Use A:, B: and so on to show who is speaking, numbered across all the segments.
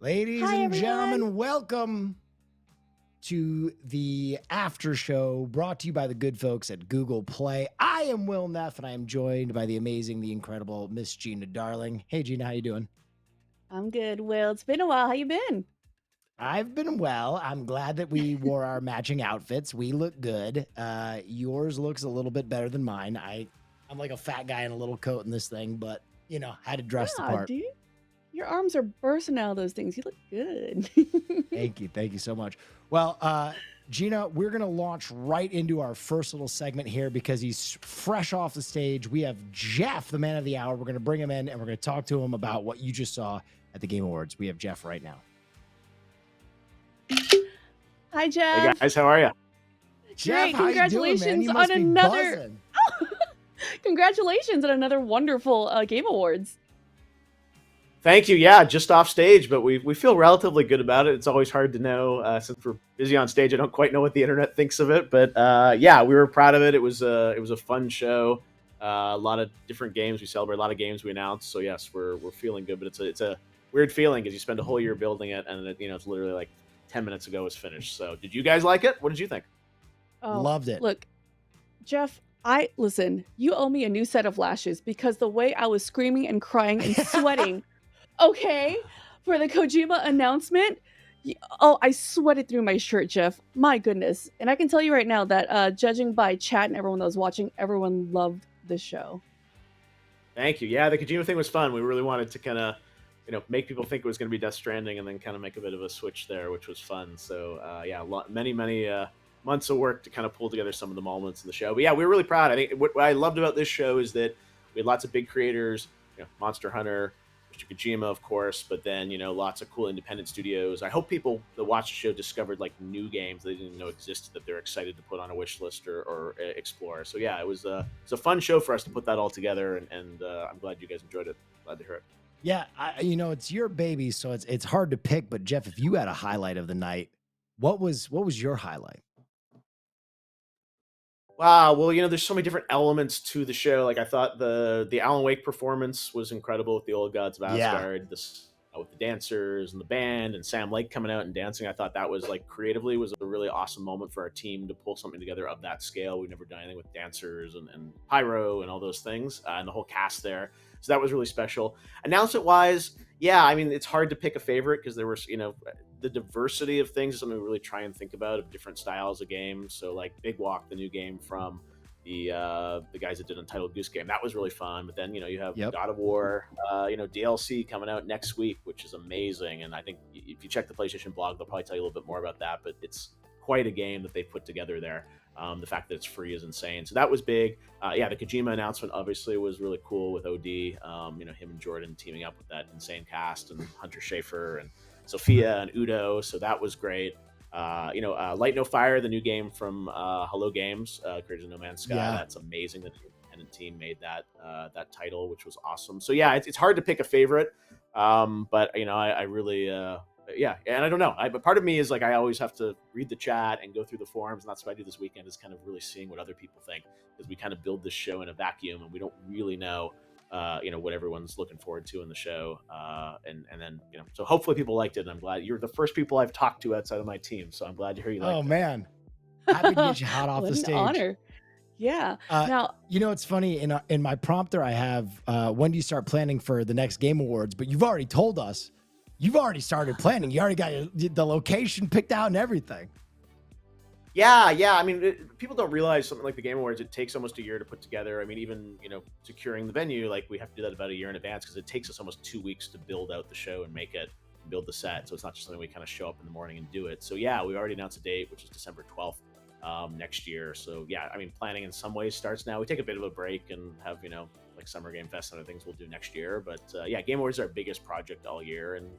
A: Ladies
B: Hi,
A: and
B: everyone.
A: gentlemen, welcome to the after show brought to you by the good folks at Google Play. I am Will Neff, and I am joined by the amazing, the incredible Miss Gina Darling. Hey, Gina, how you doing?
B: I'm good, Will. It's been a while. How you been?
A: I've been well. I'm glad that we wore our matching outfits. We look good. Yours looks a little bit better than mine. I'm like a fat guy in a little coat in this thing, but had to dress the
B: Yeah,
A: part.
B: dude. Your arms are bursting out of those things. You look good.
A: Thank you so much. Well, Gina, we're gonna launch right into our first little segment here because he's fresh off the stage. We have Jeff, the man of the hour. We're gonna bring him in and we're gonna talk to him about what you just saw at the Game Awards. We have Jeff right now.
B: Hi,
C: Hey
B: Jeff.
C: guys, how are you?
A: Jeff,
B: Great.
A: how you doing, man?
B: Congratulations
A: You
B: on
A: must be
B: another.
A: buzzing.
B: Congratulations on another wonderful Game Awards.
C: Thank you. Yeah, just off stage, but we feel relatively good about it. It's always hard to know since we're busy on stage. I don't quite know what the internet thinks of it, but yeah, we were proud of it. It was a fun show. A lot of different games we celebrate, a lot of games we announced. So yes, we're feeling good, but it's a weird feeling because you spend a whole year building it, and it's literally like 10 minutes ago it's finished. So did you guys like it? What did you think?
B: Oh,
A: Loved it.
B: look, Jeff. I listen. You owe me a new set of lashes because the way I was screaming and crying and sweating. Okay, for the Kojima announcement. Oh, I sweated through my shirt, Jeff. My goodness. And I can tell you right now that judging by chat and everyone that was watching, everyone loved this show.
C: Thank you. Yeah, the Kojima thing was fun. We really wanted to kind of, make people think it was going to be Death Stranding, and then kind of make a bit of a switch there, which was fun. So yeah, many months of work to kind of pull together some of the moments of the show. But yeah, we were really proud. I think what I loved about this show is that we had lots of big creators, Monster Hunter, Mr. Kojima, of course, but then lots of cool independent studios. I hope people that watch the show discovered like new games they didn't even know existed that they're excited to put on a wish list or explore. So yeah, it's a fun show for us to put that all together, and I'm glad you guys enjoyed it. Glad to hear it.
A: Yeah, it's your baby, so it's hard to pick. But Jeff, if you had a highlight of the night, what was your highlight?
C: Wow. Well, there's so many different elements to the show. Like I thought the Alan Wake performance was incredible with the Old Gods of
A: Yeah.
C: Asgard. This with the dancers and the band and Sam Lake coming out and dancing. I thought that was like creatively was a really awesome moment for our team to pull something together of that scale. We've never done anything with dancers and pyro and all those things and the whole cast there. So that was really special. Announcement wise, yeah, I mean it's hard to pick a favorite because there was the diversity of things is something we really try and think about of different styles of games. So like Big Walk, the new game from the guys that did Untitled Goose Game, that was really fun. But then you have
A: Yep.
C: God of War, DLC coming out next week, which is amazing. And I think if you check the PlayStation blog, they'll probably tell you a little bit more about that. But it's quite a game that they put together there. The fact that it's free is insane. So that was big. Yeah, the Kojima announcement obviously was really cool with OD. Him and Jordan teaming up with that insane cast and Hunter Schafer and Sophia and Udo. So that was great. Light No Fire, the new game from Hello Games, creators of No Man's Sky.
A: Yeah.
C: That's amazing that the independent team made that title, which was awesome. So yeah, it's hard to pick a favorite, but I really yeah, and I don't know. But part of me is like I always have to read the chat and go through the forums, and that's what I do this weekend is kind of really seeing what other people think because we kind of build this show in a vacuum and we don't really know what everyone's looking forward to in the show. And then, so hopefully people liked it. And I'm glad you're the first people I've talked to outside of my team. So I'm glad to hear you
A: Oh
C: liked it.
A: man, happy to get you hot off
B: What
A: the
B: an
A: stage.
B: honor. Yeah.
A: Uh,
B: Now,
A: it's funny in my prompter I have when do you start planning for the next Game Awards? But you've already told us you've already started planning. You already got the location picked out and everything.
C: Yeah. I mean, people don't realize something like the Game Awards. It takes almost a year to put together. I mean, even securing the venue, like we have to do that about a year in advance because it takes us almost 2 weeks to build out the show and make it, and build the set. So it's not just something we kind of show up in the morning and do it. So yeah, we already announced a date, which is December 12th next year. So yeah, I mean, planning in some ways starts now. We take a bit of a break and have like Summer Game Fest and other things we'll do next year. But yeah, Game Awards is our biggest project all year, and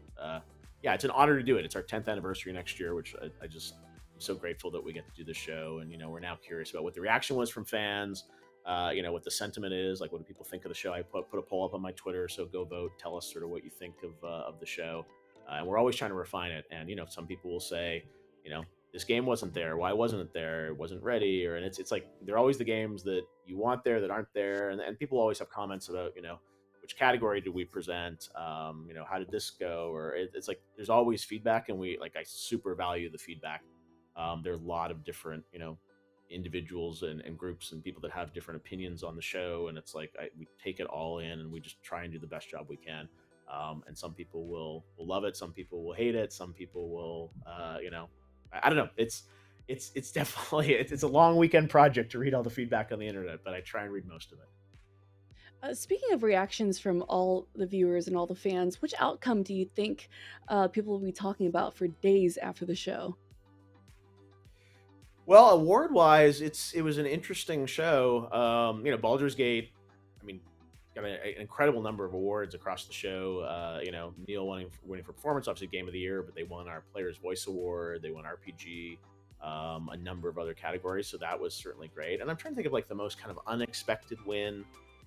C: yeah, it's an honor to do it. It's our 10th anniversary next year, which I just so grateful that we get to do this show. And we're now curious about what the reaction was from fans, what the sentiment is, like what do people think of the show. I put a poll up on my Twitter, so go vote, tell us sort of what you think of the show. And we're always trying to refine it. And some people will say, this game wasn't there, why wasn't it there, it wasn't ready, and it's like they're always the games that you want there that aren't there. And people always have comments about which category did we present? You know, how did this go? Or it's like there's always feedback, and I super value the feedback. There are a lot of different, you know, individuals and groups and people that have different opinions on the show, and it's like we take it all in and we just try and do the best job we can. And some people will love it, some people will hate it, some people will, you know, I don't know. It's definitely it's a long weekend project to read all the feedback on the internet, but I try and read most of it.
B: Speaking of reactions from all the viewers and all the fans, which outcome do you think people will be talking about for days after the show?
C: Well, award wise, it was an interesting show. You know, Baldur's Gate, I mean, got an incredible number of awards across the show. You know, Neil winning for performance, obviously Game of the Year, but they won our Player's Voice Award, they won RPG, a number of other categories, so that was certainly great. And I'm trying to think of like the most kind of unexpected win.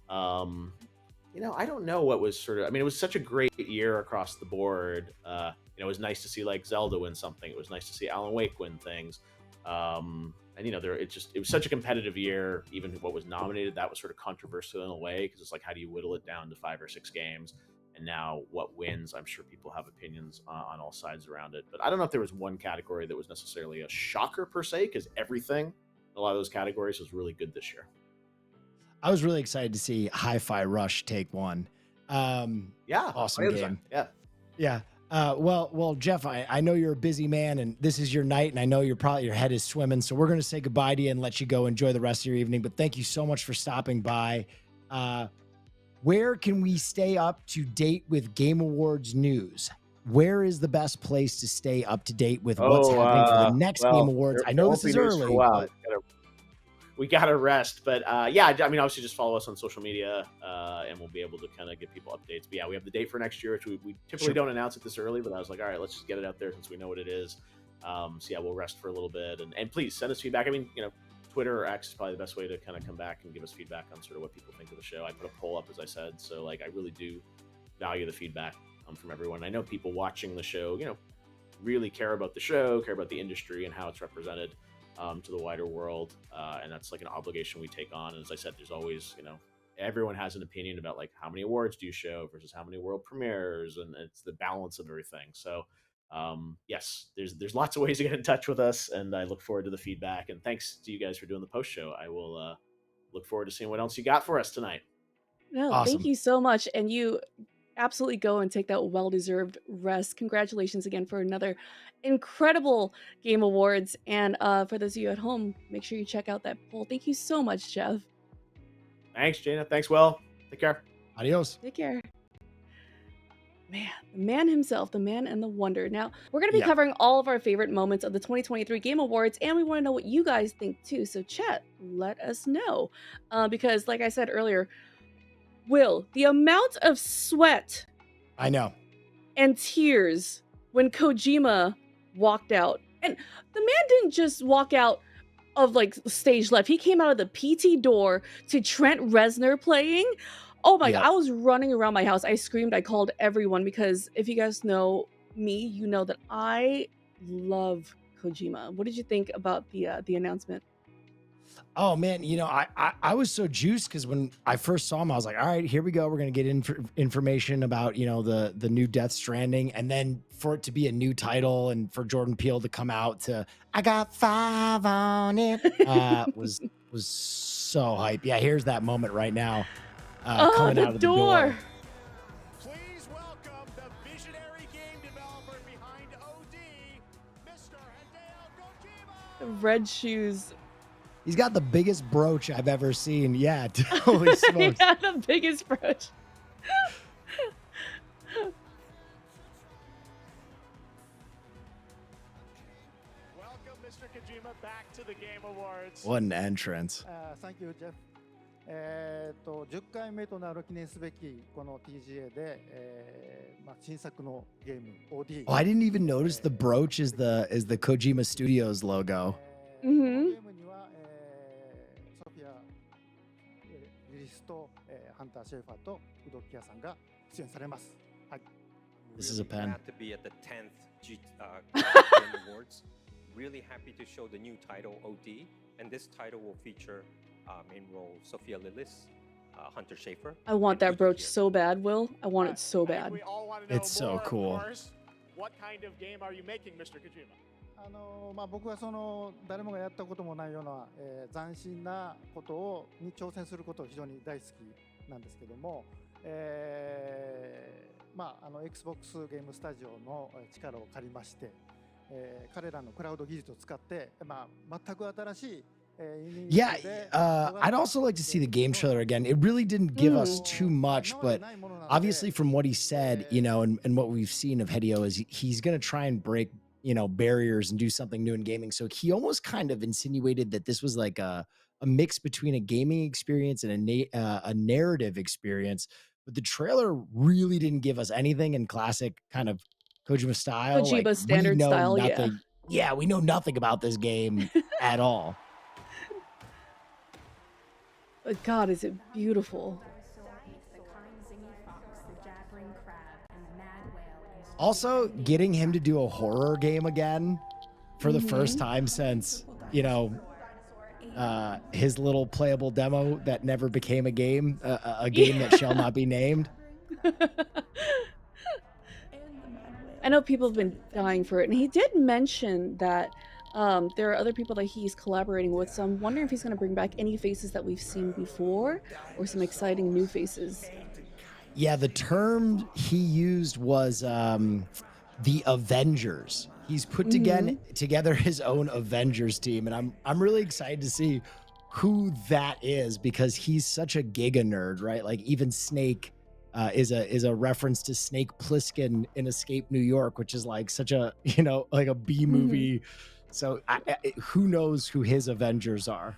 C: You know, I don't know what was sort of. I mean, it was such a great year across the board. You know, it was nice to see like Zelda win something. It was nice to see Alan Wake win things. And you know, it was such a competitive year. Even what was nominated, that was sort of controversial in a way, because it's like, how do you whittle it down to 5 or 6 games? And now what wins? I'm sure people have opinions on all sides around it. But I don't know if there was one category that was necessarily a shocker per se, because everything, a lot of those categories, was really good this year.
A: I was really excited to see Hi-Fi Rush take one.
C: Yeah,
A: awesome game.
C: Yeah.
A: Well, Jeff, I know you're a busy man and this is your night, and I know your head is swimming. So we're going to say goodbye to you and let you go enjoy the rest of your evening. But thank you so much for stopping by. Where can we stay up to date with Game Awards news? Where is the best place to stay up to date with what's happening for the next Game Awards? I know this is early, but
C: we gotta rest. But yeah, I mean, obviously just follow us on social media, and we'll be able to kind of give people updates. But yeah, we have the date for next year, which we typically don't announce it this early, but I was like, all right, let's just get it out there since we know what it is. So yeah, we'll rest for a little bit, and please send us feedback. I mean, you know, Twitter or X is probably the best way to kind of come back and give us feedback on sort of what people think of the show. I put a poll up, as I said, so like I really do value the feedback from everyone. I know people watching the show, you know, really care about the show, care about the industry and how it's represented to the wider world, and that's like an obligation we take on. And as I said, there's always, you know, everyone has an opinion about like how many awards do you show versus how many world premieres, and it's the balance of everything. So yes, there's lots of ways to get in touch with us, and I look forward to the feedback. And thanks to you guys for doing the post show. I will look forward to seeing what else you got for us tonight.
B: No,
A: Awesome.
B: Thank you so much, and you absolutely go and take that well-deserved rest. Congratulations again for another incredible Game Awards. And for those of you at home, make sure you check out that poll. Thank you so much, Jeff.
C: Thanks, Jana. Thanks, Will. Take care.
A: Adios.
B: Take care. Man, the man himself, the man and the wonder. Now, we're going to be covering all of our favorite moments of the 2023 Game Awards, and we want to know what you guys think too. So chat, let us know. Because like I said earlier, Will, the amount of sweat
A: I know
B: and tears when Kojima walked out. And the man didn't just walk out of like stage left. He came out of the PT door to Trent Reznor playing. Oh my God, I was running around my house. I screamed, I called everyone, because if you guys know me, you know that I love Kojima. What did you think about the announcement?
A: Oh man, you know, I was so juiced because when I first saw him, I was like, all right, here we go. We're gonna get information about, you know, the new Death Stranding, and then for it to be a new title and for Jordan Peele to come out to I got 5 on it was so hype. Yeah, here's that moment right now. Coming out of the door.
D: Please welcome the visionary game developer behind OD, Mr. Hideo Kojima.
B: The red shoes.
A: He's got the biggest brooch I've ever seen. Yeah, holy smokes.
B: Yeah, the biggest brooch.
D: Welcome, Mr. Kojima, back to the Game Awards.
A: What an entrance.
E: Thank you, Jeff. 10回目となる記念すべきこの TGA で、新作のゲーム OD。
A: Oh, I didn't even notice the brooch is the Kojima Studios logo.
E: ゲームには、ソフィア・リリスと、ハンター・シェーファーとウドキアさんが出演されます。はい。
A: This is a pen.
F: Glad to be at the 10th Game Awards. Really happy to show the new title OD, and this title will feature main role Sophia Lillis, Hunter Schafer.
B: I want
F: and
B: that
F: Udo
B: brooch
F: Kier.
B: so bad, Will. I want it so
D: I think
B: bad.
D: we all want to know
A: It's so
D: more, of
A: cool.
D: course. What kind of game are you making, Mr. Kojima?
E: 僕はその誰もがやったこともないような、斬新なことに挑戦することを非常に大好きなんですけども、Xbox ゲームスタジオの力を借りまして、彼らのクラウド技術を使って、全く新しい
A: Yeah, I'd also like to see the game trailer again. It really didn't give us too much, but obviously from what he said, you know, and what we've seen of Hideo is he's going to try and break, you know, barriers and do something new in gaming. So he almost kind of insinuated that this was like a mix between a gaming experience and a narrative experience. But the trailer really didn't give us anything in classic kind of Kojima style.
B: Kojima
A: Like,
B: standard
A: we know
B: style,
A: nothing. Yeah, we know nothing about this game at all.
B: But God, is it beautiful.
A: Also, getting him to do a horror game again for the first time since, you know, his little playable demo that never became a game, a game that shall not be named.
B: I know people have been dying for it, and he did mention that there are other people that he's collaborating with, so I'm wondering if he's going to bring back any faces that we've seen before or some exciting new faces.
A: Yeah, the term he used was the Avengers. He's put together his own Avengers team, and I'm really excited to see who that is because he's such a Giga nerd, right? Like even Snake is a reference to Snake Plissken in Escape New York, which is like such a, you know, like a B movie. So who knows who his Avengers are?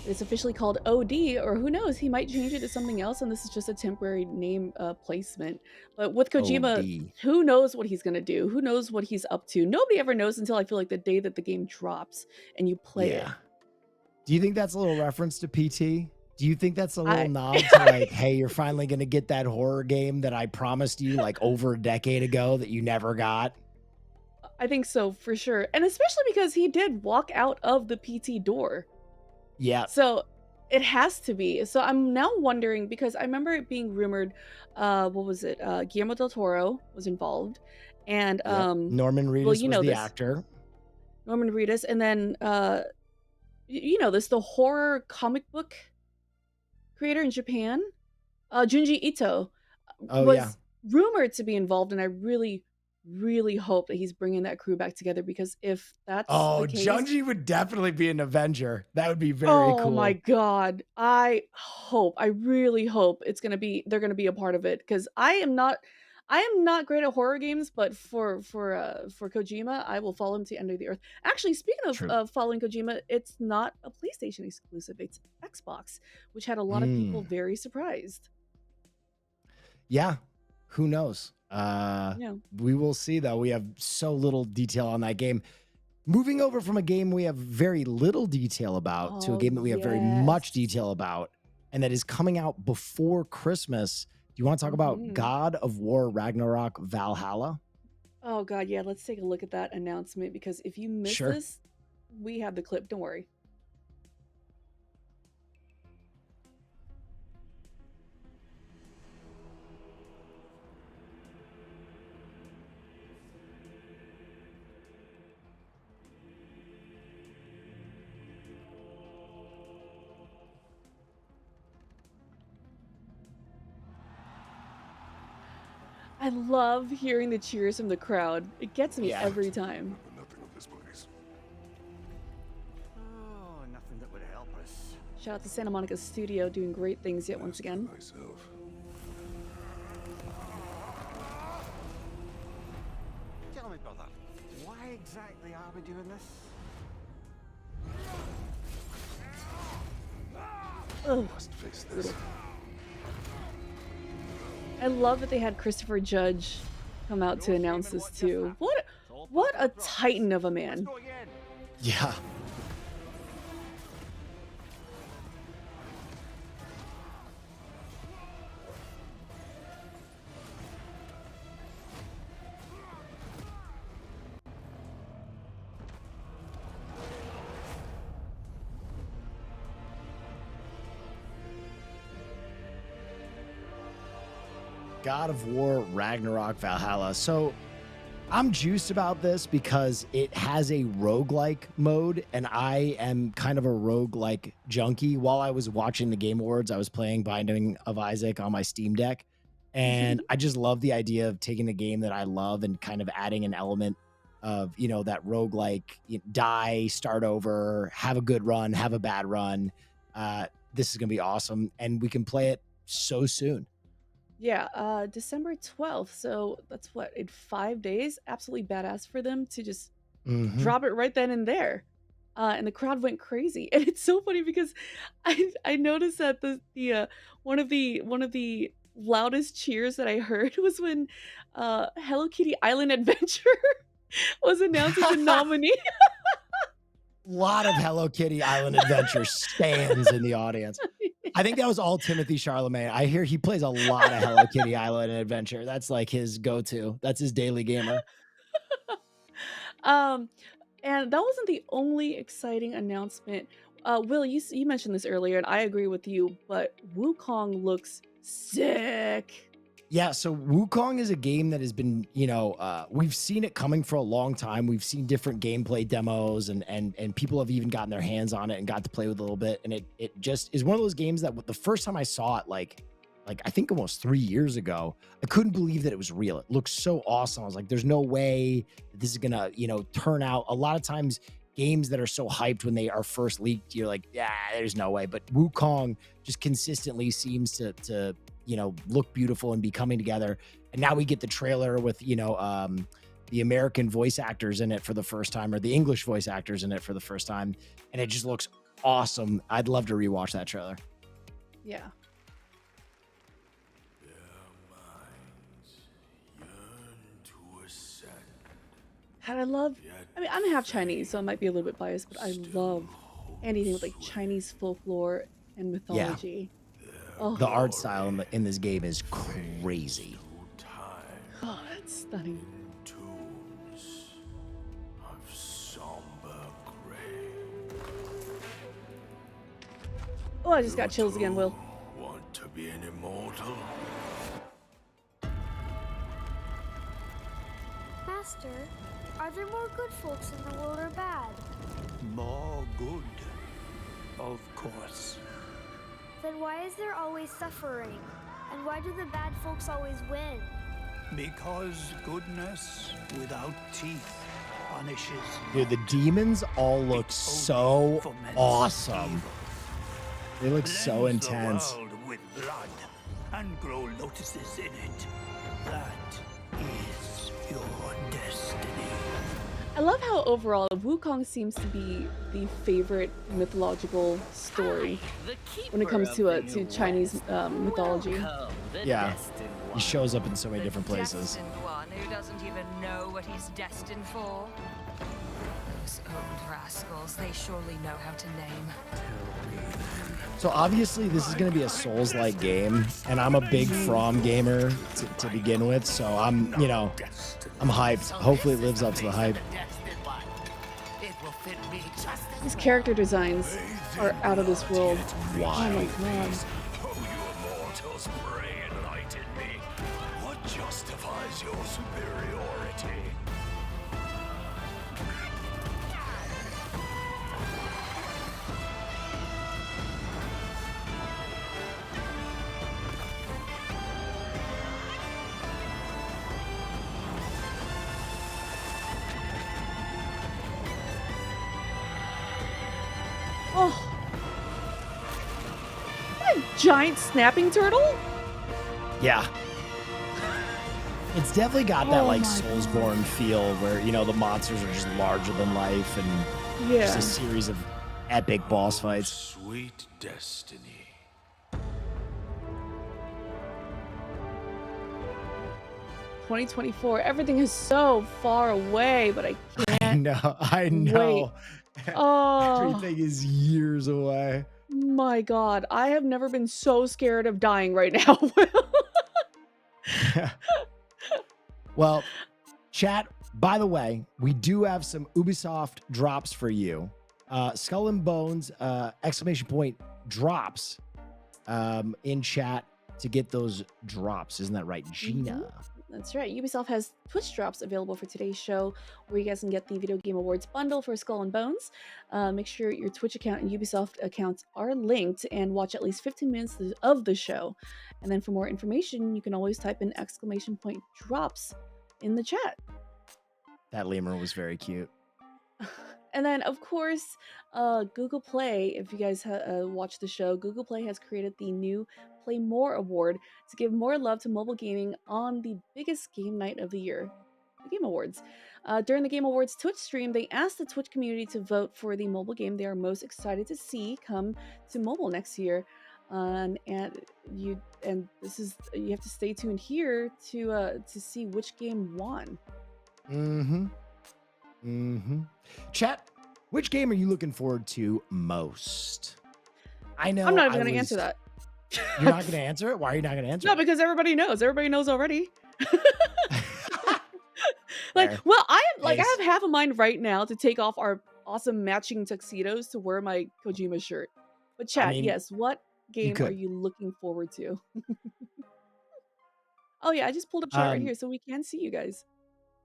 B: It's officially called OD, or who knows, he might change it to something else, and this is just a temporary name placement. But with Kojima,
A: OD.
B: who knows what he's going to do? Who knows what he's up to? Nobody ever knows until I feel like the day that the game drops and you play it.
A: Do you think that's a little reference to PT? Do you think that's a little nod to like, hey, you're finally going to get that horror game that I promised you like over a decade ago that you never got?
B: I think so, for sure. And especially because he did walk out of the PT door.
A: Yeah.
B: So it has to be. So I'm now wondering, because I remember it being rumored, what was it? Guillermo del Toro was involved. And
A: Norman Reedus
B: well, you know
A: was the
B: this.
A: actor.
B: Norman Reedus. And then you know this, the horror comic book creator in Japan, Junji Ito, was rumored to be involved, and I really hope that he's bringing that crew back together, because if that's the case,
A: Junji would definitely be an Avenger. That would be very cool.
B: Oh my God. I really hope they're gonna be a part of it, because I am not great at horror games, but for Kojima, I will follow him to the end of the earth. Actually, speaking of following Kojima, it's not a PlayStation exclusive, it's Xbox, which had a lot of people very surprised.
A: Yeah, who knows? We will see, though. We have so little detail on that game. Moving over from a game we have very little detail about to a game that we have very much detail about, and that is coming out before Christmas. Do you want to talk about God of War Ragnarok Valhalla?
B: Oh God, yeah. Let's take a look at that announcement, because if you miss this, we have the clip. Don't worry. I love hearing the cheers from the crowd. It gets me every time.
G: Nothing of this place.
H: Oh, nothing that would help us.
B: Shout out to Santa Monica Studio, doing great things yet once again.
G: Myself.
H: Tell me, brother, why exactly are we doing this?
B: Ugh.
G: Must face this.
B: I love that they had Christopher Judge come out to announce this too. What a titan of a man.
A: Yeah. God of War Ragnarok Valhalla. So I'm juiced about this because it has a roguelike mode, and I am kind of a roguelike junkie. While I was watching the Game Awards, I was playing Binding of Isaac on my Steam Deck, and I just love the idea of taking a game that I love and kind of adding an element of, you know, that roguelike, die, start over, have a good run, have a bad run. This is going to be awesome, and we can play it so soon.
B: Yeah, December 12th. So that's what, in 5 days? Absolutely badass for them to just drop it right then and there. And the crowd went crazy. And it's so funny because I noticed that the one of the loudest cheers that I heard was when Hello Kitty Island Adventure was announced as a nominee.
A: Lot of Hello Kitty Island Adventure stands in the audience. I think that was all Timothy Charlemagne. I hear he plays a lot of Hello Kitty Island Adventure. That's like his go-to. That's his daily gamer.
B: And that wasn't the only exciting announcement. Will, you mentioned this earlier, and I agree with you, but Wukong looks sick.
A: Yeah, so Wukong is a game that has been, you know, we've seen it coming for a long time. We've seen different gameplay demos, and people have even gotten their hands on it and got to play with a little bit. And it just is one of those games that the first time I saw it, like I think almost 3 years ago, I couldn't believe that it was real. It looked so awesome. I was like, there's no way that this is gonna, you know, turn out. A lot of times games that are so hyped when they are first leaked, you're like, yeah, there's no way. But Wukong just consistently seems to you know, look beautiful and be coming together. And now we get the trailer with, you know, the American voice actors in it for the first time, or the English voice actors in it for the first time. And it just looks awesome. I'd love to rewatch that trailer.
B: Yeah. And I love, I mean, I'm half Chinese, so I might be a little bit biased, but I love anything with like Chinese folklore and mythology. Oh.
A: The art style in this game is crazy.
B: Oh, that's stunning. Oh, I just got chills again, Will.
G: Want to be an immortal?
I: Master, are there more good folks in the world or bad?
H: More good, of course.
I: Then why is there always suffering? And why do the bad folks always win?
H: Because goodness without teeth punishes.
A: Dude, the demons all look so awesome. They look so intense.
H: The world with blood and grow lotuses in it. That is your destiny.
B: I love how overall Wukong seems to be the favorite mythological story when it comes to Chinese mythology.
A: Yeah, he shows up in so many different places.
J: One who doesn't even know what he's destined for. Those old rascals, they surely know how to name.
A: So obviously this is going to be a Souls-like game, and I'm a big From gamer to begin with, so I'm, you know, I'm hyped. Hopefully it lives up to the hype.
B: These character designs are out of this world.
A: Wow.
B: Oh my god.
G: Oh, you immortals, pray enlighten me. What justifies your superiority?
B: Oh. A giant snapping turtle?
A: Yeah. It's definitely got that
B: Oh
A: like
B: my
A: Soulsborne feel where, you know, the monsters are just larger than life and
B: Yeah.
A: just a series of epic boss fights.
G: Sweet destiny.
B: 2024. Everything is so far away, but I can't.
A: I know.
B: Oh
A: Everything is years away.
B: my god. I have never been so scared of dying right now.
A: Well, chat, by the way, we do have some Ubisoft drops for you. Skull and Bones, exclamation point, drops in chat to get those drops. Isn't that right, Gina?
B: That's right. Ubisoft has Twitch drops available for today's show, where you guys can get the Video Game Awards bundle for Skull and Bones. Make sure your Twitch account and Ubisoft accounts are linked, and watch at least 15 minutes of the show. And then for more information, you can always type in !drops in the chat.
A: That lemur was very cute.
B: And then, of course, Google Play, if you guys watch the show, Google Play has created the new Play More Award to give more love to mobile gaming on the biggest game night of the year, the Game Awards. During the Game Awards Twitch stream, they asked the Twitch community to vote for the mobile game they are most excited to see come to mobile next year. And you have to stay tuned here to see which game won.
A: Chat, which game are you looking forward to most? I know
B: I'm not even going to answer that.
A: You're not going to answer it? Why are you not going to answer
B: No,
A: it?
B: because everybody knows. Everybody knows already. Well, I have half a mind right now to take off our awesome matching tuxedos to wear my Kojima shirt. But chat, yes, what game are you looking forward to? Oh yeah, I just pulled up chat right here so we can see you guys.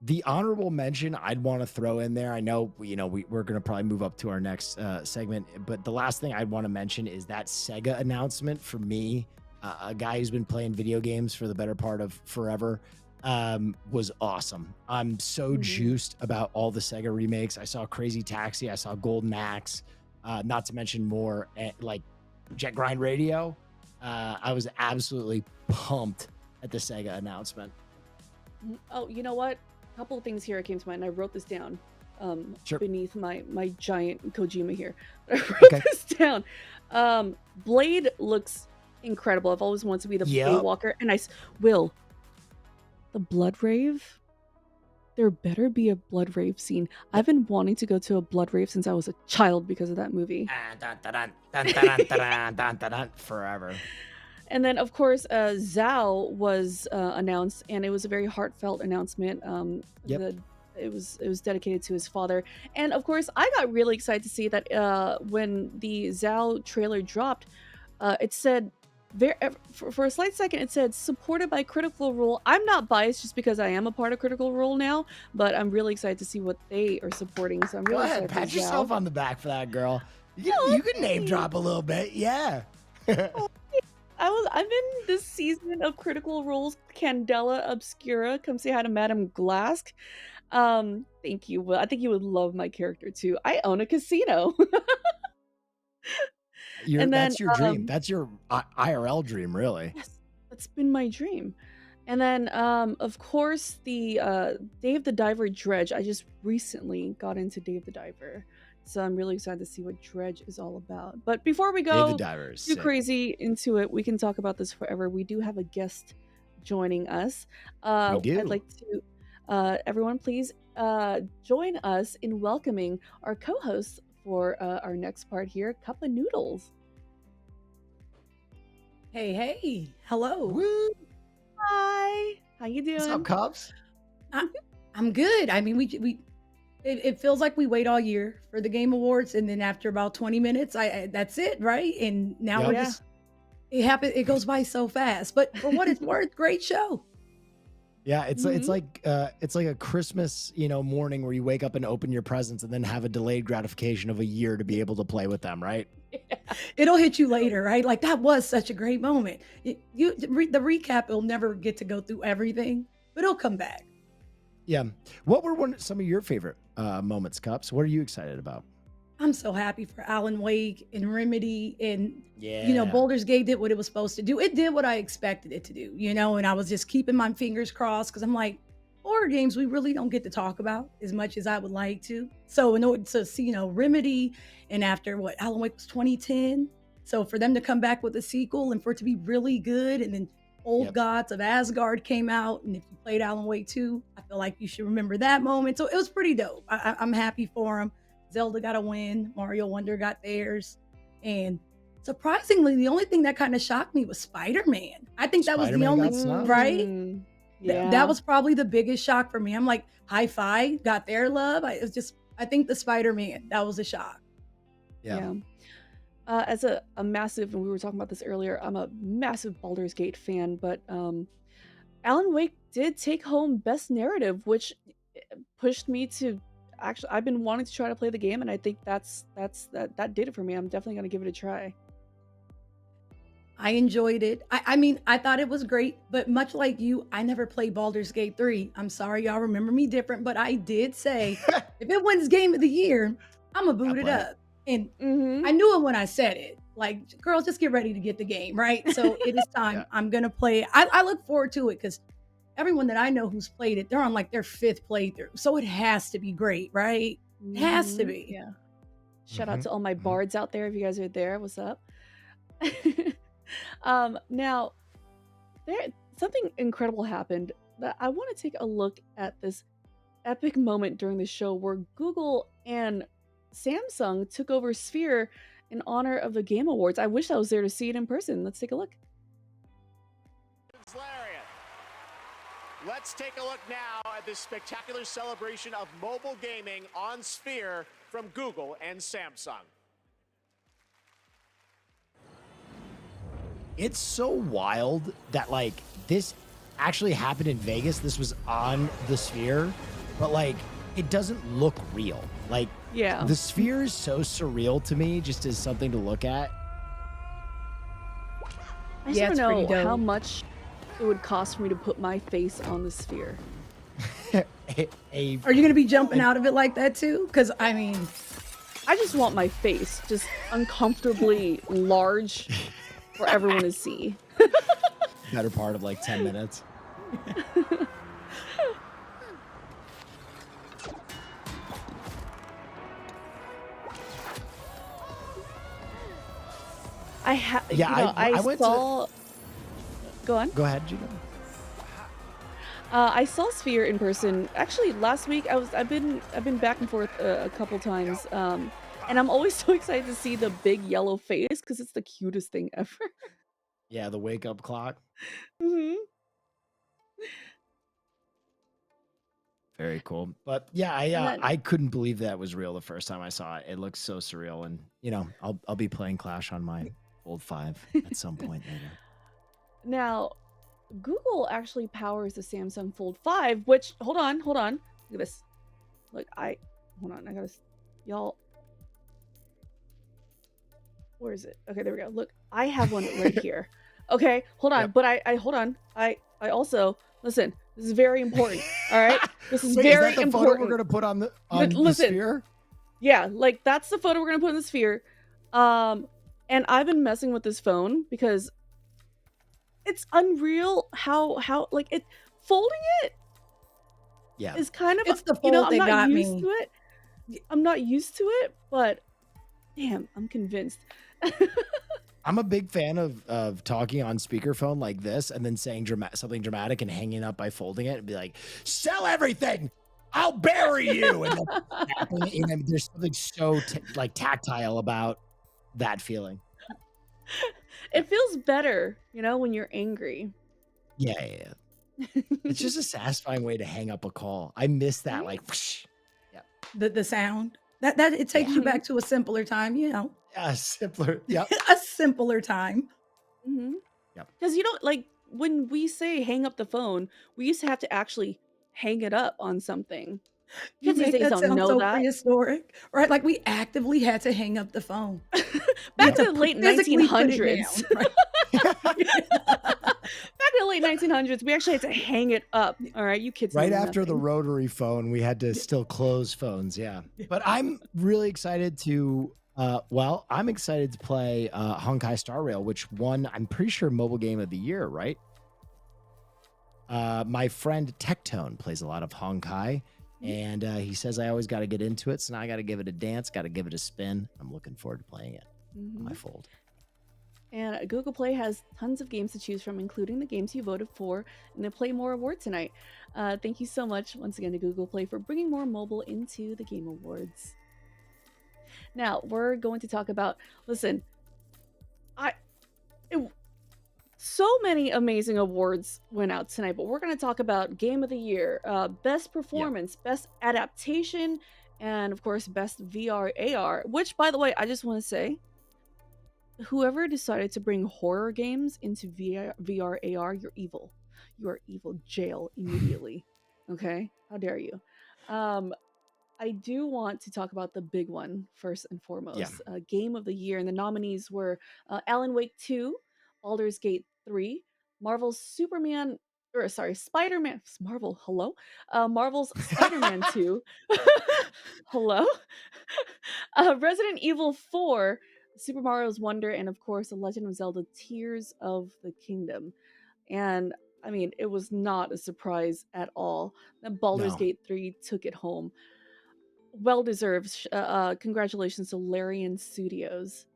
A: The honorable mention I'd want to throw in there, I know, we're going to probably move up to our next segment, but the last thing I'd want to mention is that Sega announcement for me, a guy who's been playing video games for the better part of forever, was awesome. I'm so juiced about all the Sega remakes. I saw Crazy Taxi, I saw Golden Axe, not to mention more like Jet Grind Radio. I was absolutely pumped at the Sega announcement.
B: Oh, you know what? A couple of things here came to mind. I wrote this down beneath my giant Kojima here. I wrote this down. Blade looks incredible. I've always wanted to be the Blade Walker. And the Blood Rave? There better be a Blood Rave scene. I've been wanting to go to a Blood Rave since I was a child because of that movie.
A: Forever.
B: And then, of course, Zhao was announced, and it was a very heartfelt announcement. It was dedicated to his father. And, of course, I got really excited to see that when the Zhao trailer dropped, it said, for a slight second, it said, supported by Critical Role. I'm not biased just because I am a part of Critical Role now, but I'm really excited to see what they are supporting. So I'm really excited.
A: Pat yourself on the back for that, girl. You can name drop a little bit, yeah.
B: I'm in this season of Critical Role's Candela Obscura. Come say hi to Madame Glask. Thank you. Well, I think you would love my character too. I own a casino.
A: That's your dream. That's your IRL dream, really.
B: Yes, that's been my dream. And then, of course, the Dave the Diver Dredge. I just recently got into Dave the Diver. So I'm really excited to see what Dredge is all about. But before we go too crazy into it, we can talk about this forever. We do have a guest joining us.
A: We do.
B: I'd like to, everyone, please join us in welcoming our co-hosts for our next part here, Cup of Noodles.
K: Hey, hello.
A: Woo.
B: Hi. How you doing?
A: What's up, Cubs?
K: I'm good. I mean, it feels like we wait all year for the Game Awards, and then after about 20 minutes, that's it, right? And now we're just it goes by so fast. But for what it's worth, great show.
A: Yeah, it's like a Christmas, morning where you wake up and open your presents and then have a delayed gratification of a year to be able to play with them, right?
K: Yeah. It'll hit you later, right? Like that was such a great moment. The recap will never get to go through everything, but it'll come back.
A: Yeah. What were some of your favorite moments, Cups? What are you excited about?
K: I'm so happy for Alan Wake and Remedy, and Baldur's Gate did what it was supposed to do. It did what I expected it to do, and I was just keeping my fingers crossed because I'm like, horror games we really don't get to talk about as much as I would like to. So in order to see, Remedy, and after Alan Wake was 2010, so for them to come back with a sequel and for it to be really good, and then Old Gods of Asgard came out, and if you played Alan Wake 2, I feel like you should remember that moment. So it was pretty dope. I'm happy for them. Zelda got a win. Mario Wonder got theirs. And surprisingly, the only thing that kind of shocked me was Spider-Man. I think that was the only, right?
B: Yeah.
K: That was probably the biggest shock for me. I'm like, Hi-Fi got their love. I think the Spider-Man, that was a shock.
A: Yeah.
B: as a massive, and we were talking about this earlier, I'm a massive Baldur's Gate fan, but Alan Wake did take home Best Narrative, which pushed me to actually. I've been wanting to try to play the game, and I think that did it for me. I'm definitely gonna give it a try.
K: I enjoyed it. I mean, I thought it was great, but much like you, I never played Baldur's Gate 3. I'm sorry, y'all remember me different, but I did say if it wins Game of the Year, I'm gonna boot it up. And I knew it when I said it. Like, girls, just get ready to get the game, right? So it is time. I'm gonna play it. I look forward to it because everyone that I know who's played it, they're on like their 5th playthrough. So it has to be great, right? It has to be.
B: Yeah. Shout out to all my bards out there. If you guys are there, what's up? Now, something incredible happened that I want to take a look at this epic moment during the show where Google and Samsung took over Sphere in honor of the Game Awards. I wish I was there to see it in person. Let's take a look.
D: Let's take a look now at this spectacular celebration of mobile gaming on Sphere from Google and Samsung.
A: It's so wild that like this actually happened in Vegas. This was on the Sphere, but like it doesn't look real. Like the Sphere is so surreal to me just as something to look at.
B: I just want to know how much it would cost for me to put my face on the Sphere.
K: Are you going to be jumping out of it like that too? Because I mean,
B: I just want my face just uncomfortably large for everyone to see.
A: Better part of like 10 minutes.
B: I
A: went
B: saw. Go on.
A: Go ahead, Gina.
B: I saw Sphere in person. Actually, last week I've been back and forth a couple times, and I'm always so excited to see the big yellow face because it's the cutest thing ever.
A: Yeah, the wake up clock. Very cool. But yeah, I couldn't believe that was real the first time I saw it. It looks so surreal, and you know, I'll be playing Clash on my Fold 5 at some point later.
B: Now, Google actually powers the Samsung Fold 5, which hold on. Look at this. Look, hold on, I gotta y'all. Where is it? Okay, there we go. Look, I have one right here. Okay, hold on. Yep. But I hold on. I also listen. This is very important. All right, this is very
A: is that the
B: important.
A: Photo we're gonna put on the Sphere?
B: Yeah, like that's the photo we're gonna put in the Sphere. And I've been messing with this phone because it's unreal how like it folding it.
A: Yeah,
B: is kind of
K: it's the fold
B: I'm
K: that
B: not
K: got
B: used
K: me.
B: to it. I'm not used to it, but damn, I'm convinced.
A: I'm a big fan of talking on speakerphone like this and then saying something dramatic and hanging up by folding it and be like, sell everything, I'll bury you. And then there's something so like tactile about that feeling.
B: It feels better, you know, when you're angry.
A: Yeah. It's just a satisfying way to hang up a call. I miss that, like, whoosh. Yeah.
K: The sound that it takes you back to a simpler time, you know.
A: Yeah, simpler. Yeah,
K: a simpler time.
A: Yep.
B: Because you don't like when we say hang up the phone, we used to have to actually hang it up on something.
K: You
B: Kids these
K: make
B: days
K: that
B: don't
K: sound
B: know
K: so
B: that.
K: prehistoric, right? Like we actively had to hang up the phone.
B: Back to the late
K: physically put it
B: 1900s.
K: down, right?
B: Back in the late 1900s, we actually had to hang it up. All right, you kids.
A: Right
B: know
A: after the
B: nothing.
A: rotary phone, we had to still close phones. Yeah. But I'm really excited to, I'm excited to play Honkai Star Rail, which won, I'm pretty sure, Mobile Game of the Year, right? My friend Tectone plays a lot of Honkai, and he says I always got to get into it. So now I got to give it a dance, got to give it a spin. I'm looking forward to playing it on my Fold.
B: And Google Play has tons of games to choose from, including the games you voted for in the Play More Award tonight. Thank you so much once again to Google Play for bringing more mobile into the Game Awards. Now, we're going to talk about, listen, so many amazing awards went out tonight, but we're going to talk about Game of the Year, Best Performance, Best Adaptation, and of course, Best VR AR, which, by the way, I just want to say, whoever decided to bring horror games into VR AR, you're evil. You are evil. Jail immediately. Okay? How dare you? I do want to talk about the big one first and foremost. Game of the year, and the nominees were Alan Wake 2, Baldur's Gate 3, Marvel's Spider-Man. Marvel, hello? Marvel's Spider-Man 2. Hello? Resident Evil 4, Super Mario's Wonder, and of course, The Legend of Zelda Tears of the Kingdom. And I mean, it was not a surprise at all that Baldur's
A: No.
B: Gate 3 took it home. Well deserved. Congratulations to Larian Studios.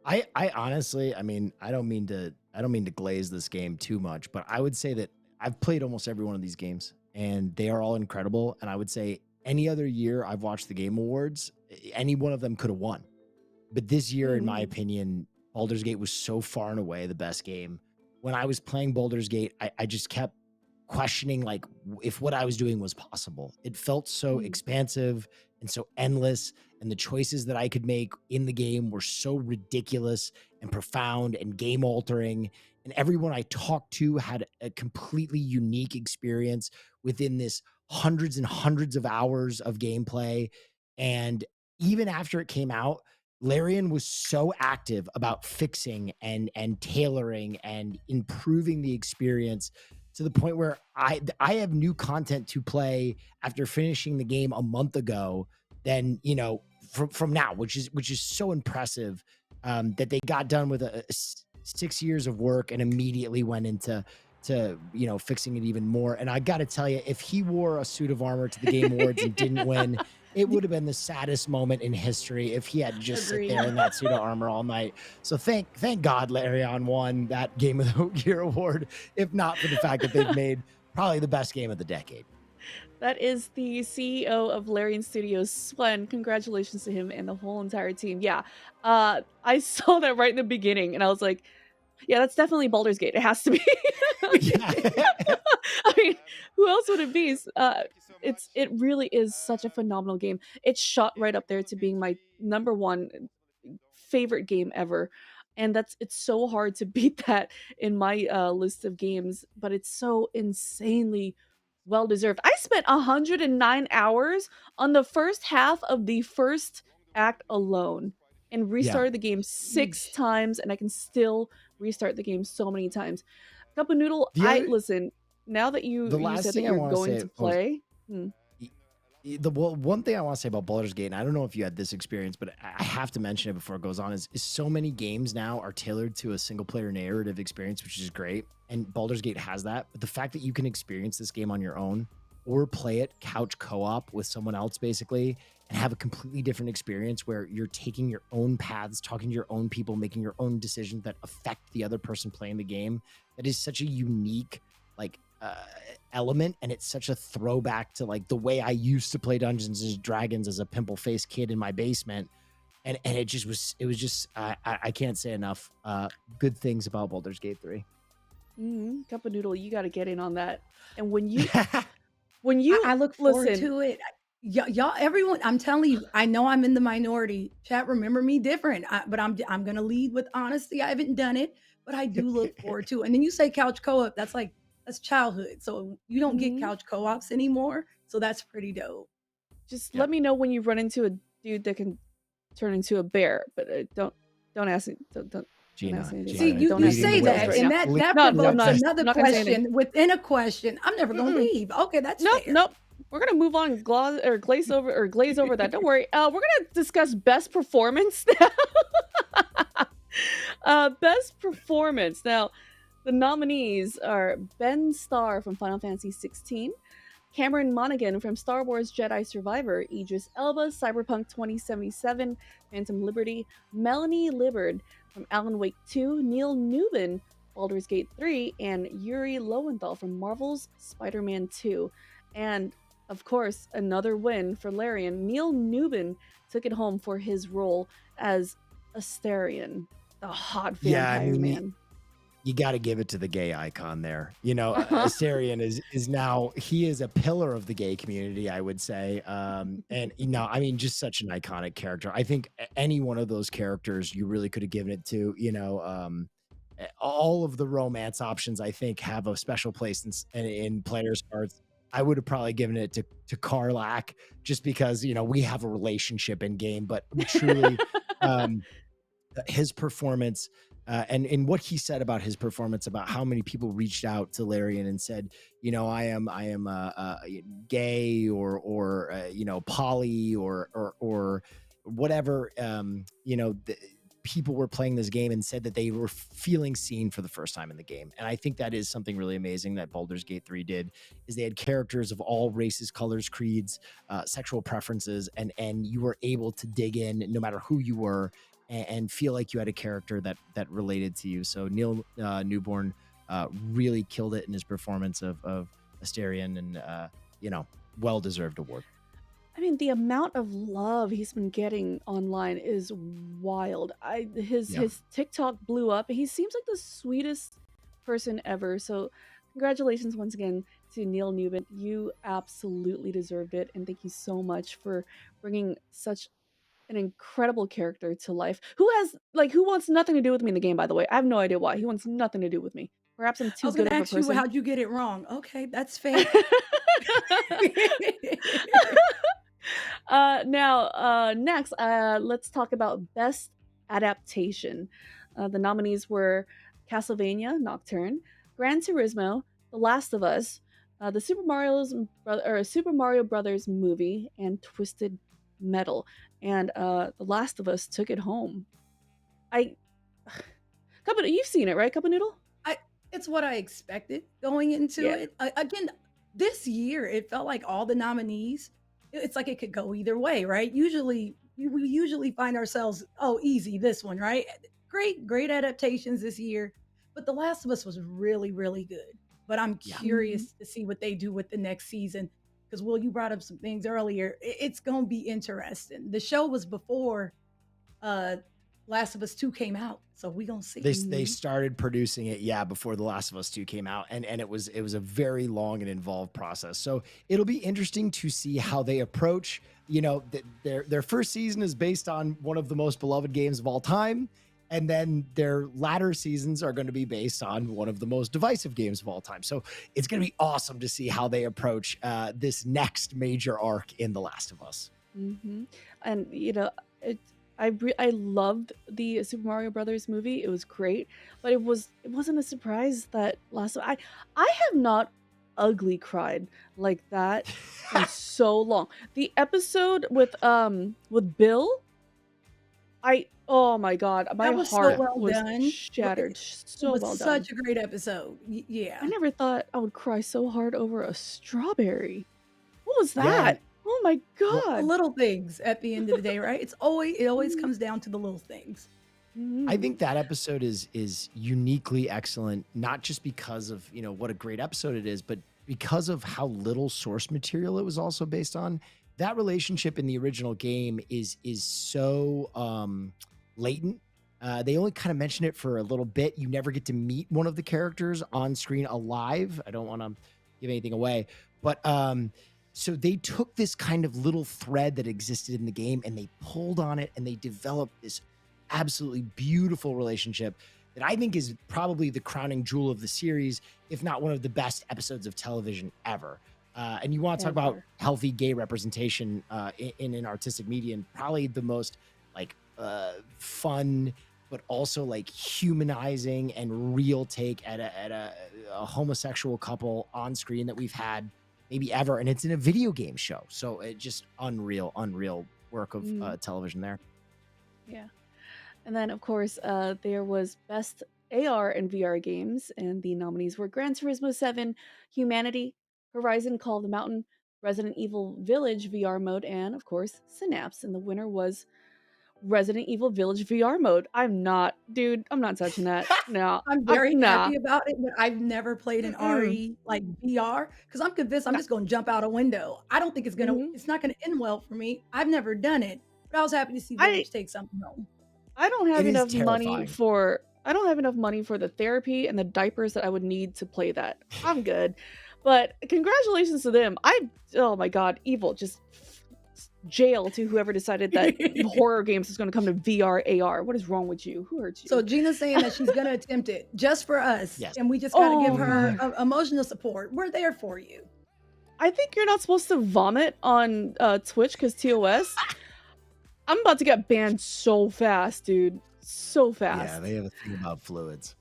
A: I honestly, I mean, I don't mean to glaze this game too much, but I would say that I've played almost every one of these games and they are all incredible. And I would say any other year I've watched the Game Awards, any one of them could have won. But this year, in my opinion, Baldur's Gate was so far and away the best game. When I was playing Baldur's Gate, I just kept questioning like if what I was doing was possible. It felt so expansive and so endless, and the choices that I could make in the game were so ridiculous and profound and game altering. And everyone I talked to had a completely unique experience within this hundreds and hundreds of hours of gameplay. And even after it came out, Larian was so active about fixing and tailoring and improving the experience to the point where I have new content to play after finishing the game a month ago than, you know, from now, which is so impressive that they got done with 6 years of work and immediately went into you know, fixing it even more. And I got to tell you, if he wore a suit of armor to the Game Awards and didn't win, it would have been the saddest moment in history if he had to just sit there in that suit of armor all night. So thank God Larian won that Game of the Year award, if not for the fact that they've made probably the best game of the decade.
B: That is the CEO of Larian Studios, Swen. Congratulations to him and the whole entire team. Yeah, I saw that right in the beginning, and I was like, yeah, that's definitely Baldur's Gate. It has to be. I mean, who else would it be? It really is such a phenomenal game. It's shot right up there to being my #1 favorite game ever. And it's so hard to beat that in my list of games, but it's so insanely well deserved. I spent 109 hours on the first half of the first act alone and restarted the game 6 times, and I can still restart the game so many times. Cup of Noodle, listen, now that you said that you're going to play.
A: One thing I want to say about Baldur's Gate, and I don't know if you had this experience, but I have to mention it before it goes on, is so many games now are tailored to a single player narrative experience, which is great. And Baldur's Gate has that. But the fact that you can experience this game on your own or play it couch co-op with someone else basically and have a completely different experience where you're taking your own paths, talking to your own people, making your own decisions that affect the other person playing the game, that is such a unique like element, and it's such a throwback to like the way I used to play Dungeons and Dragons as a pimple-faced kid in my basement, and it was just I can't say enough good things about Baldur's Gate 3.
B: Cup of Noodle, you got to get in on that. And when you
K: I look forward to it. Y'all, everyone, I'm telling you, I know I'm in the minority. Chat, remember me different, but I'm gonna lead with honesty. I haven't done it, but I do look forward to it. And then you say couch co-op, that's childhood. So you don't get couch co-ops anymore. So that's pretty dope.
B: Just let me know when you run into a dude that can turn into a bear, but don't ask me. Don't
A: Gina,
K: see, you say that, and that provokes another question within a question. I'm never gonna leave. Okay, that's fair.
B: Nope. We're gonna move on, glaze over that. Don't worry. We're gonna discuss best performance now. Best performance. Now, the nominees are Ben Starr from Final Fantasy 16, Cameron Monaghan from Star Wars Jedi Survivor, Idris Elba, Cyberpunk 2077, Phantom Liberty, Melanie Liburd from Alan Wake 2, Neil Newbin, Baldur's Gate 3, and Yuri Lowenthal from Marvel's Spider-Man 2. And, of course, another win for Larian. Neil Newbin took it home for his role as Astarion, the hot vampire man.
A: You got to give it to the gay icon there. You know,
B: Uh-huh.
A: Asterion is now, he is a pillar of the gay community, I would say. And you know, I mean, just such an iconic character. I think any one of those characters you really could have given it to. You know, all of the romance options I think have a special place in players' hearts. I would have probably given it to Karlach just because you know we have a relationship in game, but truly. Um, his performance and what he said about his performance, about how many people reached out to Larian and said, you know, I am gay or you know, poly or whatever. You know, people were playing this game and said that they were feeling seen for the first time in the game. And I think that is something really amazing that Baldur's Gate 3 did, is they had characters of all races, colors, creeds, sexual preferences, and you were able to dig in no matter who you were and feel like you had a character that related to you. So Neil Newborn really killed it in his performance of Asterion, and you know, well-deserved award.
B: I mean, the amount of love he's been getting online is wild. His TikTok blew up. He seems like the sweetest person ever. So, congratulations once again to Neil Newman. You absolutely deserved it, and thank you so much for bringing such an incredible character to life. Who wants nothing to do with me in the game? By the way, I have no idea why he wants nothing to do with me. Perhaps I'm
K: I
B: too
K: was
B: good
K: gonna
B: of a
K: ask you,
B: person.
K: how'd you get it wrong? Okay, that's fair.
B: Next, let's talk about Best Adaptation. The nominees were Castlevania Nocturne, Gran Turismo, The Last of Us, the Super Mario Brothers movie, and Twisted Metal. And The Last of Us took it home. You've seen it, right, Cup of Noodle?
K: It's what I expected going into
B: Yeah.
K: it. Again, this year it felt like all the nominees, it's like it could go either way, right? We usually find ourselves, oh, easy, this one, right? Great adaptations this year, but The Last of Us was really, really good. But I'm curious to see what they do with the next season, because Will, you brought up some things earlier. It's gonna be interesting. The show was before Last of Us 2 came out, so we gonna see.
A: They started producing it, before The Last of Us 2 came out, and it was a very long and involved process. So it'll be interesting to see how they approach. You know, their first season is based on one of the most beloved games of all time, and then their latter seasons are going to be based on one of the most divisive games of all time. So it's going to be awesome to see how they approach this next major arc in The Last of Us.
B: And you know, I loved the Super Mario Brothers movie. It was great, but it wasn't a surprise that I have not ugly cried like that in so long. The episode with Bill, oh my god, my
K: That was so
B: heart
K: well
B: was
K: done.
B: shattered.
K: It
B: So
K: was
B: well done.
K: such a great episode. Yeah.
B: I never thought I would cry so hard over a strawberry. What was
A: Yeah.
B: that? Oh my
K: The
B: god.
K: little things at the end of the day, right? It always comes down to the little things.
A: I think that episode is uniquely excellent, not just because of, you know, what a great episode it is, but because of how little source material it was also based on. That relationship in the original game is so latent. They only kind of mention it for a little bit. You never get to meet one of the characters on screen alive. I don't want to give anything away, but so they took this kind of little thread that existed in the game and they pulled on it and they developed this absolutely beautiful relationship that I think is probably the crowning jewel of the series, if not one of the best episodes of television ever. And you want to talk about healthy gay representation in an artistic medium, probably the most like fun, but also like humanizing and real take at a homosexual couple on screen that we've had maybe ever. And it's in a video game show. So it just unreal work of television there.
B: Yeah. And then, of course, there was Best AR and VR Games, and the nominees were Gran Turismo 7, Humanity, Horizon Call of the Mountain, Resident Evil Village VR mode, and, of course, Synapse. And the winner was Resident Evil Village VR mode. I'm not touching that. No.
K: I'm very happy about it, but I've never played an RE like VR because I'm convinced I'm just going to jump out a window. I don't think it's not going to end well for me. I've never done it, but I was happy to see Village take something home.
B: I don't have enough money for I don't have enough money for the therapy and the diapers that I would need to play that. I'm good. But congratulations to them. Oh my god, evil. Just jail to whoever decided that horror games is going to come to VR AR. What is wrong with you? Who hurt you?
K: So Gina's saying that she's going to attempt it just for us.
A: Yes.
K: And we just got to give
B: Oh,
K: her emotional support. We're there for you.
B: I think you're not supposed to vomit on Twitch because TOS. I'm about to get banned so fast, dude. So fast.
A: Yeah, they have a thing about fluids.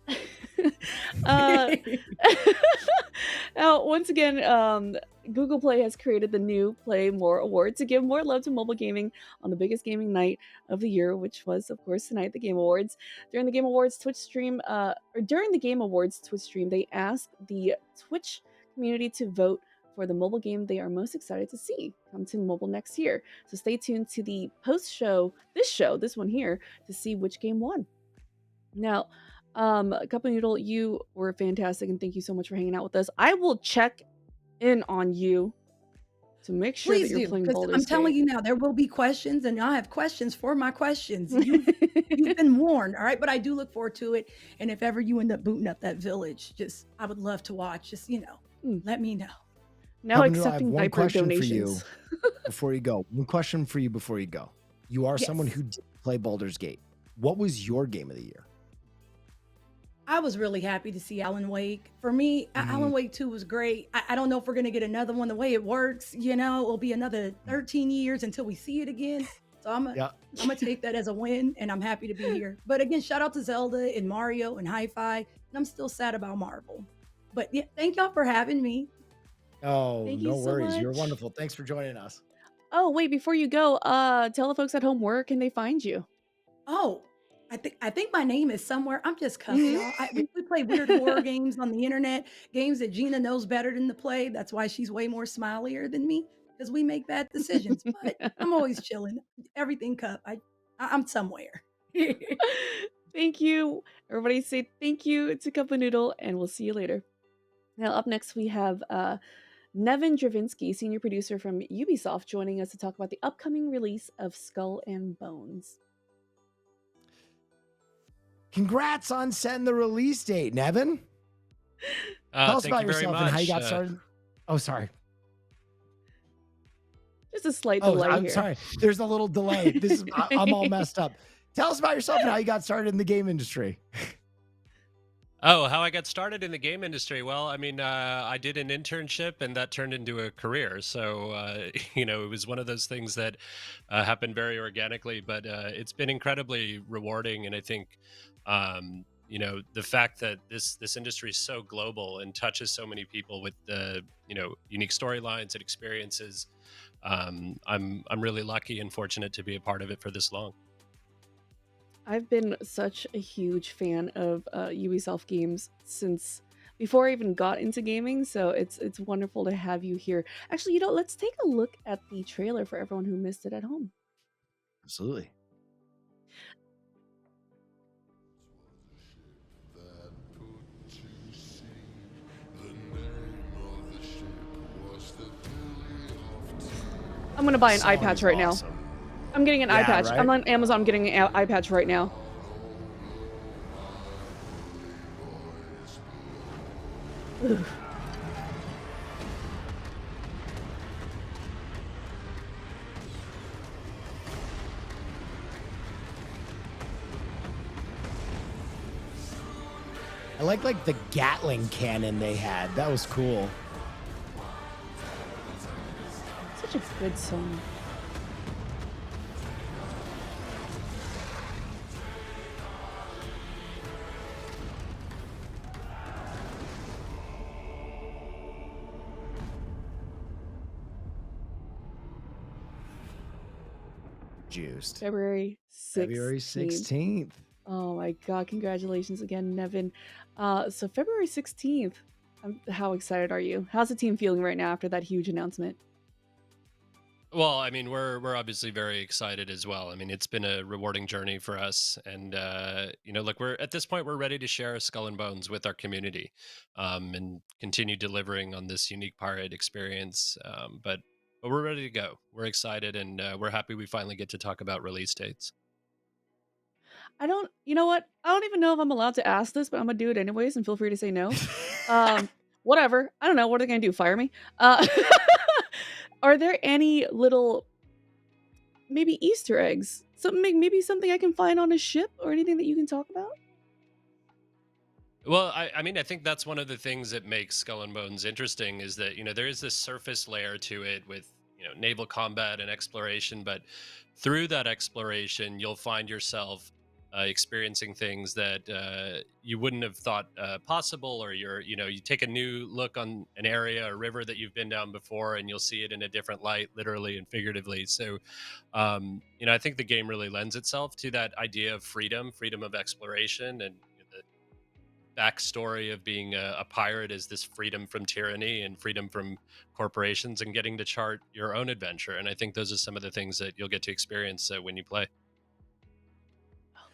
B: Now, once again, Google Play has created the new Play More Award to give more love to mobile gaming on the biggest gaming night of the year, which was, of course, tonight, the Game Awards. During the Game Awards Twitch stream, they asked the Twitch community to vote for the mobile game they are most excited to see come to mobile next year. So stay tuned to the post-show, this one here, to see which game won. Now, Cup and Noodle, you were fantastic, and thank you so much for hanging out with us. I will check in on you to make sure
K: Please
B: that you're
K: do,
B: playing
K: 'cause
B: Baldur's
K: I'm telling
B: Gate.
K: you now, there will be questions, and I have questions for my questions. You've been warned, all right? But I do look forward to it. And if ever you end up booting up that village, I would love to watch. Just, let me know.
B: Now
A: Cup and Noodle, I have
B: accepting
A: one
B: diaper
A: question
B: donations.
A: for you before you go. One question for you before you go. You are someone
K: Yes.
A: who did play Baldur's Gate. What was your game of the year?
K: I was really happy to see Alan Wake. For me, Alan Wake 2 was great. I don't know if we're going to get another one the way it works. It'll be another 13 years until we see it again. So I'm going to take that as a win, and I'm happy to be here. But again, shout out to Zelda and Mario and Hi-Fi. And I'm still sad about Marvel. But yeah, thank y'all for having me.
A: Oh,
B: Thank
A: no
B: you so
A: worries. You're
B: much.
A: wonderful. Thanks for joining us.
B: Oh, wait, before you go, tell the folks at home where can they find you?
K: Oh, I think my name is somewhere. I'm just cussing y'all. We play weird horror games on the internet, games that Gina knows better than to play. That's why she's way more smilier than me, because we make bad decisions. But I'm always chilling. Everything Cup. I'm somewhere.
B: Thank you. Everybody say thank you to Cup of Noodle, and we'll see you later. Now, up next, we have Nevin Dravinsky, senior producer from Ubisoft, joining us to talk about the upcoming release of Skull and Bones.
A: Congrats on setting the release date, Nevin. Tell us about yourself and how you got started. Oh, sorry.
B: Just a slight delay
A: I'm
B: here.
A: sorry. There's a little delay. I'm all messed up. Tell us about yourself and how you got started in the game industry.
L: Oh, how I got started in the game industry? Well, I mean, I did an internship and that turned into a career. So, it was one of those things that happened very organically, but it's been incredibly rewarding. And I think, the fact that this industry is so global and touches so many people with unique storylines and experiences, I'm really lucky and fortunate to be a part of it for this long.
B: I've been such a huge fan of Ubisoft games since before I even got into gaming, so it's wonderful to have you here. Actually, let's take a look at the trailer for everyone who missed it at home.
A: Absolutely.
B: I'm gonna buy an eye patch right now. I'm getting an eye patch.
A: Right?
B: I'm on Amazon. I'm getting an eye patch right now. Ugh.
A: I like the Gatling cannon they had. That was cool.
B: Such a good song.
A: Juiced.
B: February 16th.
A: February 16th.
B: Oh my God. Congratulations again, Nevin. So February 16th, how excited are you? How's the team feeling right now after that huge announcement?
L: Well, I mean, we're obviously very excited as well. I mean, it's been a rewarding journey for us, and look, we're at this point we're ready to share Skull and Bones with our community, and continue delivering on this unique pirate experience. But we're ready to go. We're excited, and we're happy we finally get to talk about release dates.
B: I don't. You know what? I don't even know if I'm allowed to ask this, but I'm gonna do it anyways, and feel free to say no. Um, whatever. I don't know. What are they gonna do? Fire me? Uh, are there any little maybe Easter eggs? Something maybe something I can find on a ship or anything that you can talk about?
L: Well, I mean, I think that's one of the things that makes Skull and Bones interesting is that, there is this surface layer to it with, naval combat and exploration, but through that exploration, you'll find yourself experiencing things that you wouldn't have thought possible, or you take a new look on an area or river that you've been down before, and you'll see it in a different light, literally and figuratively. So, I think the game really lends itself to that idea of freedom of exploration, and the backstory of being a pirate is this freedom from tyranny and freedom from corporations and getting to chart your own adventure. And I think those are some of the things that you'll get to experience when you play.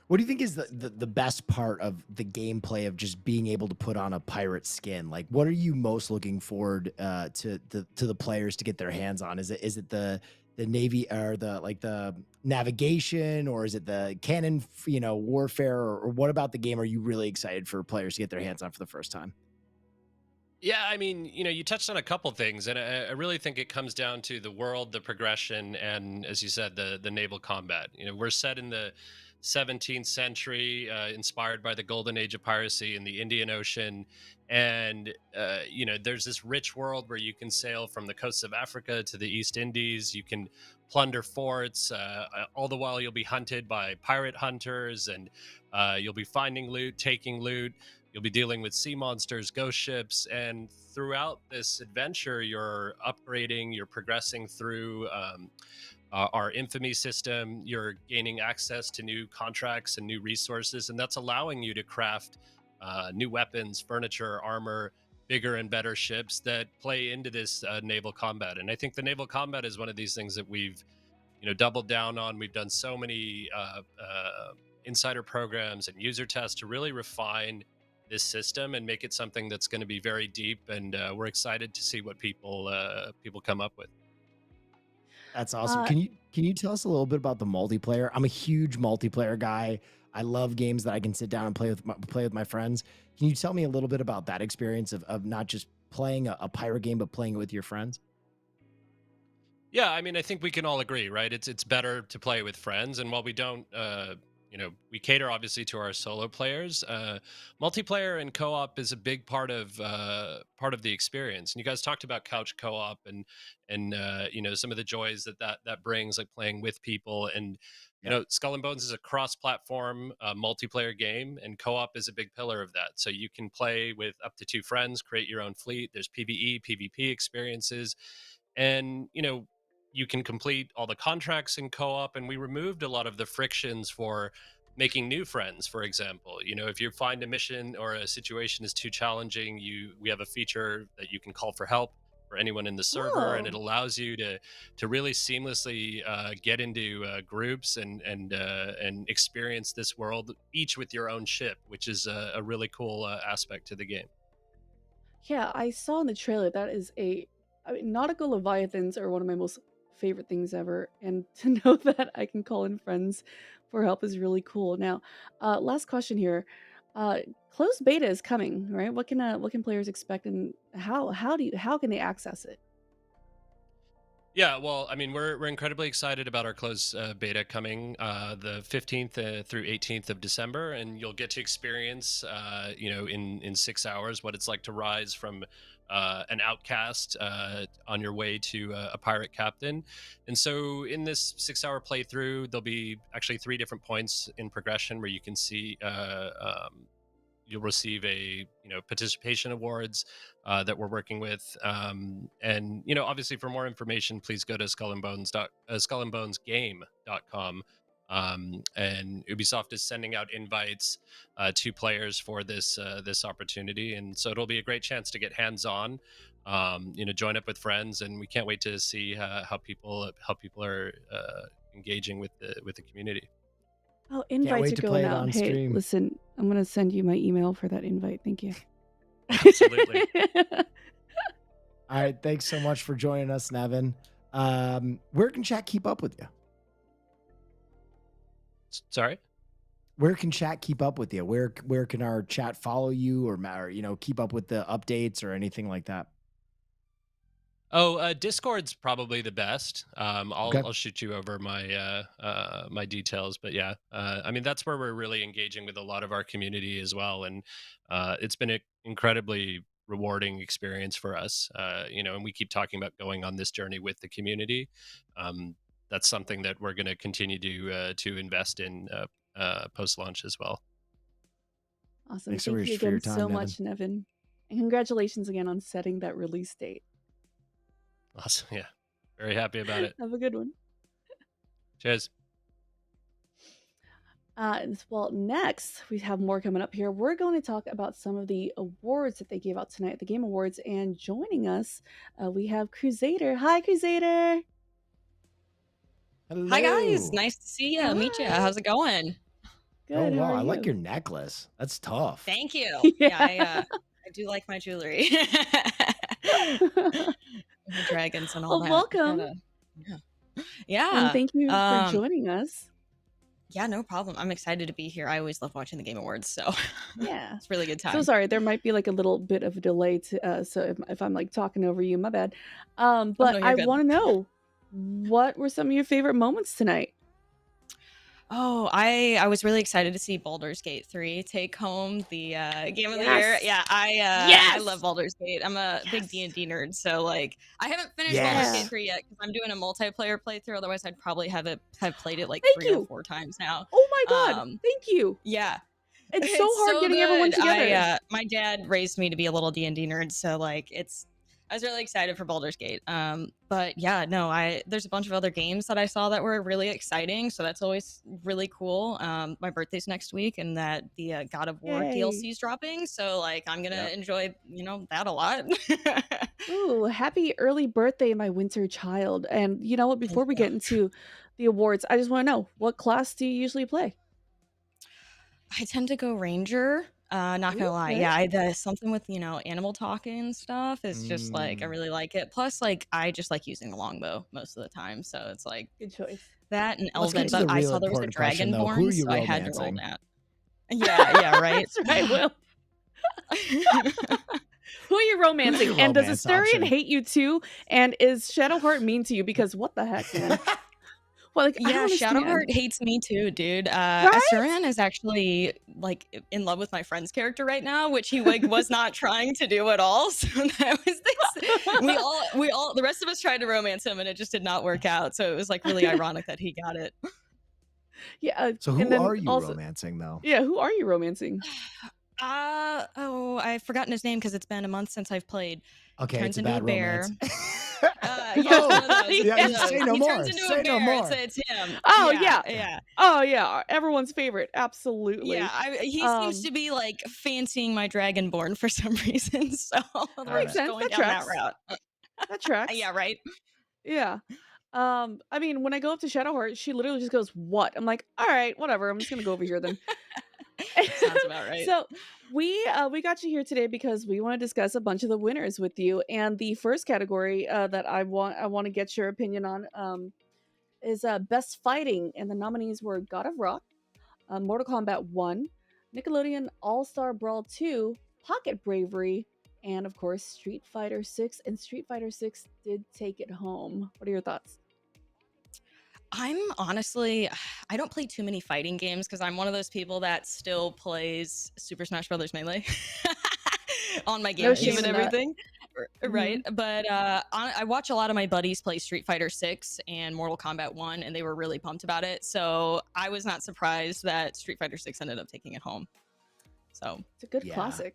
A: What do you think is the best part of the gameplay of just being able to put on a pirate skin? Like, what are you most looking forward to the players to get their hands on? Is it the navy or the navigation, or is it the cannon warfare, or what about the game are you really excited for players to get their hands on for the first time?
L: Yeah, I mean, you touched on a couple things, and I really think it comes down to the world, the progression, and as you said, the naval combat. We're set in the 17th century, inspired by the golden age of piracy in the Indian Ocean, and there's this rich world where you can sail from the coasts of Africa to the East Indies. You can plunder forts. All the while, you'll be hunted by pirate hunters, and you'll be finding loot, taking loot. You'll be dealing with sea monsters, ghost ships, and throughout this adventure, you're upgrading, you're progressing through our infamy system, you're gaining access to new contracts and new resources, and that's allowing you to craft new weapons, furniture, armor, bigger and better ships that play into this naval combat. And I think the naval combat is one of these things that we've doubled down on. We've done so many insider programs and user tests to really refine this system and make it something that's going to be very deep, and we're excited to see what people come up with.
A: That's awesome. Can you tell us a little bit about the multiplayer? I'm a huge multiplayer guy. I love games that I can sit down and play with my friends. Can you tell me a little bit about that experience of not just playing a pirate game, but playing it with your friends?
L: Yeah, I mean, I think we can all agree, right? It's better to play with friends, and while we don't, we cater obviously to our solo players. Multiplayer and co-op is a big part of the experience. And you guys talked about couch co-op and some of the joys that brings, like playing with people. And Skull and Bones is a cross-platform multiplayer game, and co-op is a big pillar of that. So you can play with up to 2 friends, create your own fleet. There's PvE, PvP experiences, and you can complete all the contracts in co-op, and we removed a lot of the frictions for making new friends. For example, if you find a mission or a situation is too challenging, we have a feature that you can call for help for anyone in the server, and it
B: Oh.
L: allows you to really seamlessly get into groups and experience this world, each with your own ship, which is a really cool aspect to the game.
B: Yeah, I saw in the trailer that is I mean, nautical leviathans are one of my most favorite things ever, and to know that I can call in friends for help is really cool. Now, last question here. Uh, Closed beta is coming, right? What can players expect, and how can they access it?
L: Yeah, well, I mean, we're incredibly excited about our closed beta coming the 15th through 18th of December, and you'll get to experience, in 6 hours what it's like to rise from an outcast on your way to a pirate captain. And so, in this 6 hour playthrough, there'll be actually 3 different points in progression where you can see. You'll receive a participation awards that we're working with, and obviously for more information, please go to skullandbonesgame.com. And Ubisoft is sending out invites to players for this opportunity, and so it'll be a great chance to get hands on, join up with friends, and we can't wait to see how people are engaging with the community.
B: Oh,
A: Can't
B: invites
A: wait
B: are
A: to
B: going
A: play it
B: out.
A: on
B: Hey,
A: stream.
B: listen, I'm gonna send you my email for that invite. Thank you.
L: Absolutely.
A: All right, thanks so much for joining us, Nevin. Where can chat keep up with you?
L: Sorry.
A: where can chat keep up with you? Where can our chat follow you or keep up with the updates or anything like that?
L: Oh, Discord's probably the best.
A: Okay.
L: I'll shoot you over my details, but yeah, I mean that's where we're really engaging with a lot of our community as well, and it's been an incredibly rewarding experience for us. And we keep talking about going on this journey with the community. That's something that we're going to continue to invest in post launch as well.
B: Awesome.
A: Thanks so
B: Thank you
A: much for your
B: again
A: time,
B: so
A: Nevin.
B: much, Nevin. And congratulations again on setting that release date.
L: Awesome. Yeah, very happy about it.
B: Have a good one.
L: Cheers.
B: Well, next we have more coming up here. We're going to talk about some of the awards that they gave out tonight at the Game Awards. And joining us, we have Crusader. Hi, Crusader.
A: Hello.
M: Hi guys, nice to see you. Meet you. How's it going?
B: Good.
A: Oh
B: How
A: wow,
B: are
A: I like
B: you?
A: your necklace. That's tough.
M: Thank you.
B: Yeah.
M: I do like my jewelry. The dragons and all
B: Well,
M: that.
B: welcome.
M: Yeah.
B: And thank you for joining us.
M: Yeah, no problem. I'm excited to be here. I always love watching the Game Awards, so
B: Yeah.
M: it's a really good time.
B: So sorry, there might be like a little bit of a delay to so if I'm like talking over you, my bad. But
M: no, you're
B: I
M: good.
B: want to know, what were some of your favorite moments tonight?
M: Oh, I was really excited to see Baldur's Gate 3 take home the game of the year.
B: Yes.
M: Yeah, I
B: Yes.
M: love Baldur's Gate. I'm a big D&D nerd, so like I haven't finished Baldur's
B: Yes.
M: Gate 3 yet because I'm doing a multiplayer playthrough. Otherwise, I'd probably have played it like
B: Thank
M: 3 or
B: you.
M: 4 times now.
B: Oh my God. Thank you.
M: Yeah,
B: It's so hard getting everyone
M: good.
B: together.
M: My dad raised me to be a little D&D nerd, so like I was really excited for Baldur's Gate. But yeah, no, there's a bunch of other games that I saw that were really exciting, so that's always really cool. My birthday's next week, and that the God of War
B: Yay.
M: DLC is dropping, so like I'm gonna enjoy that a lot.
B: Ooh, happy early birthday, my winter child. And you know what, before we get into the awards, I just want to know, what class do you usually play?
M: I tend to go Ranger. Not gonna lie,
B: Okay.
M: yeah, something with animal talking and stuff is just like I really like it. Plus, like I just like using the longbow most of the time, so it's like
B: Good choice.
M: that and
A: Let's
M: Elven.
A: get to the
M: But I
A: real
M: saw there was a
A: important question, though. Who
M: Dragonborn,
A: are you
M: so I had to roll
A: romancing?
M: that. Yeah, right.
B: That's right, Will. Who are you romancing? And does
A: Romance
B: Astarion
A: option.
B: hate you too? And is Shadowheart mean to you? Because what the heck, man? Well, like, I
M: Yeah,
B: don't understand.
M: Shadowheart hates me too, dude.
B: Right?
M: Astarion is actually like in love with my friend's character right now, which he like was not trying to do at all. So that was this. We all the rest of us tried to romance him, and it just did not work out. So it was like really ironic that he got it.
B: Yeah.
A: So
B: and
A: who
B: then
A: are you
B: also,
A: romancing though?
B: yeah, who are you romancing?
M: I've forgotten his name because it's been a month since I've played.
A: Okay,
M: Turns
A: it's a
M: into
A: bad
M: a bear.
A: romance.
M: Yeah, it's one of those. It's
A: Yeah,
M: one of
A: you
M: those.
A: say no
M: He
A: more.
M: turns into
A: Say
M: a
A: no
M: bear.
A: more.
M: It's him.
B: Oh
M: Yeah,
B: yeah.
M: yeah.
B: Oh yeah. Everyone's favorite. Absolutely.
M: Yeah, he seems to be like fancying my Dragonborn for some reason, so we're
B: Makes
M: just
B: sense.
M: going
B: That
M: down
B: tracks.
M: that route.
B: That tracks.
M: Yeah, right.
B: Yeah. I mean, when I go up to Shadowheart, she literally just goes, "What?" I'm like, "All right, whatever. I'm just gonna go over here then."
M: Sounds about right.
B: So we got you here today because we want to discuss a bunch of the winners with you. And the first category that I want to get your opinion on is best fighting, and the nominees were God of Rock, Mortal Kombat 1, Nickelodeon All-Star Brawl 2, Pocket Bravery, and of course Street Fighter 6. And Street Fighter 6 did take it home. What are your thoughts?
M: I'm honestly, I don't play too many fighting games because I'm one of those people that still plays Super Smash Brothers Melee on my
B: No
M: GameCube
B: shame
M: and
B: in that.
M: everything. Right. But I watch a lot of my buddies play Street Fighter 6 and Mortal Kombat 1, and they were really pumped about it. So I was not surprised that Street Fighter 6 ended up taking it home. So
B: It's a good
A: Yeah,
B: classic.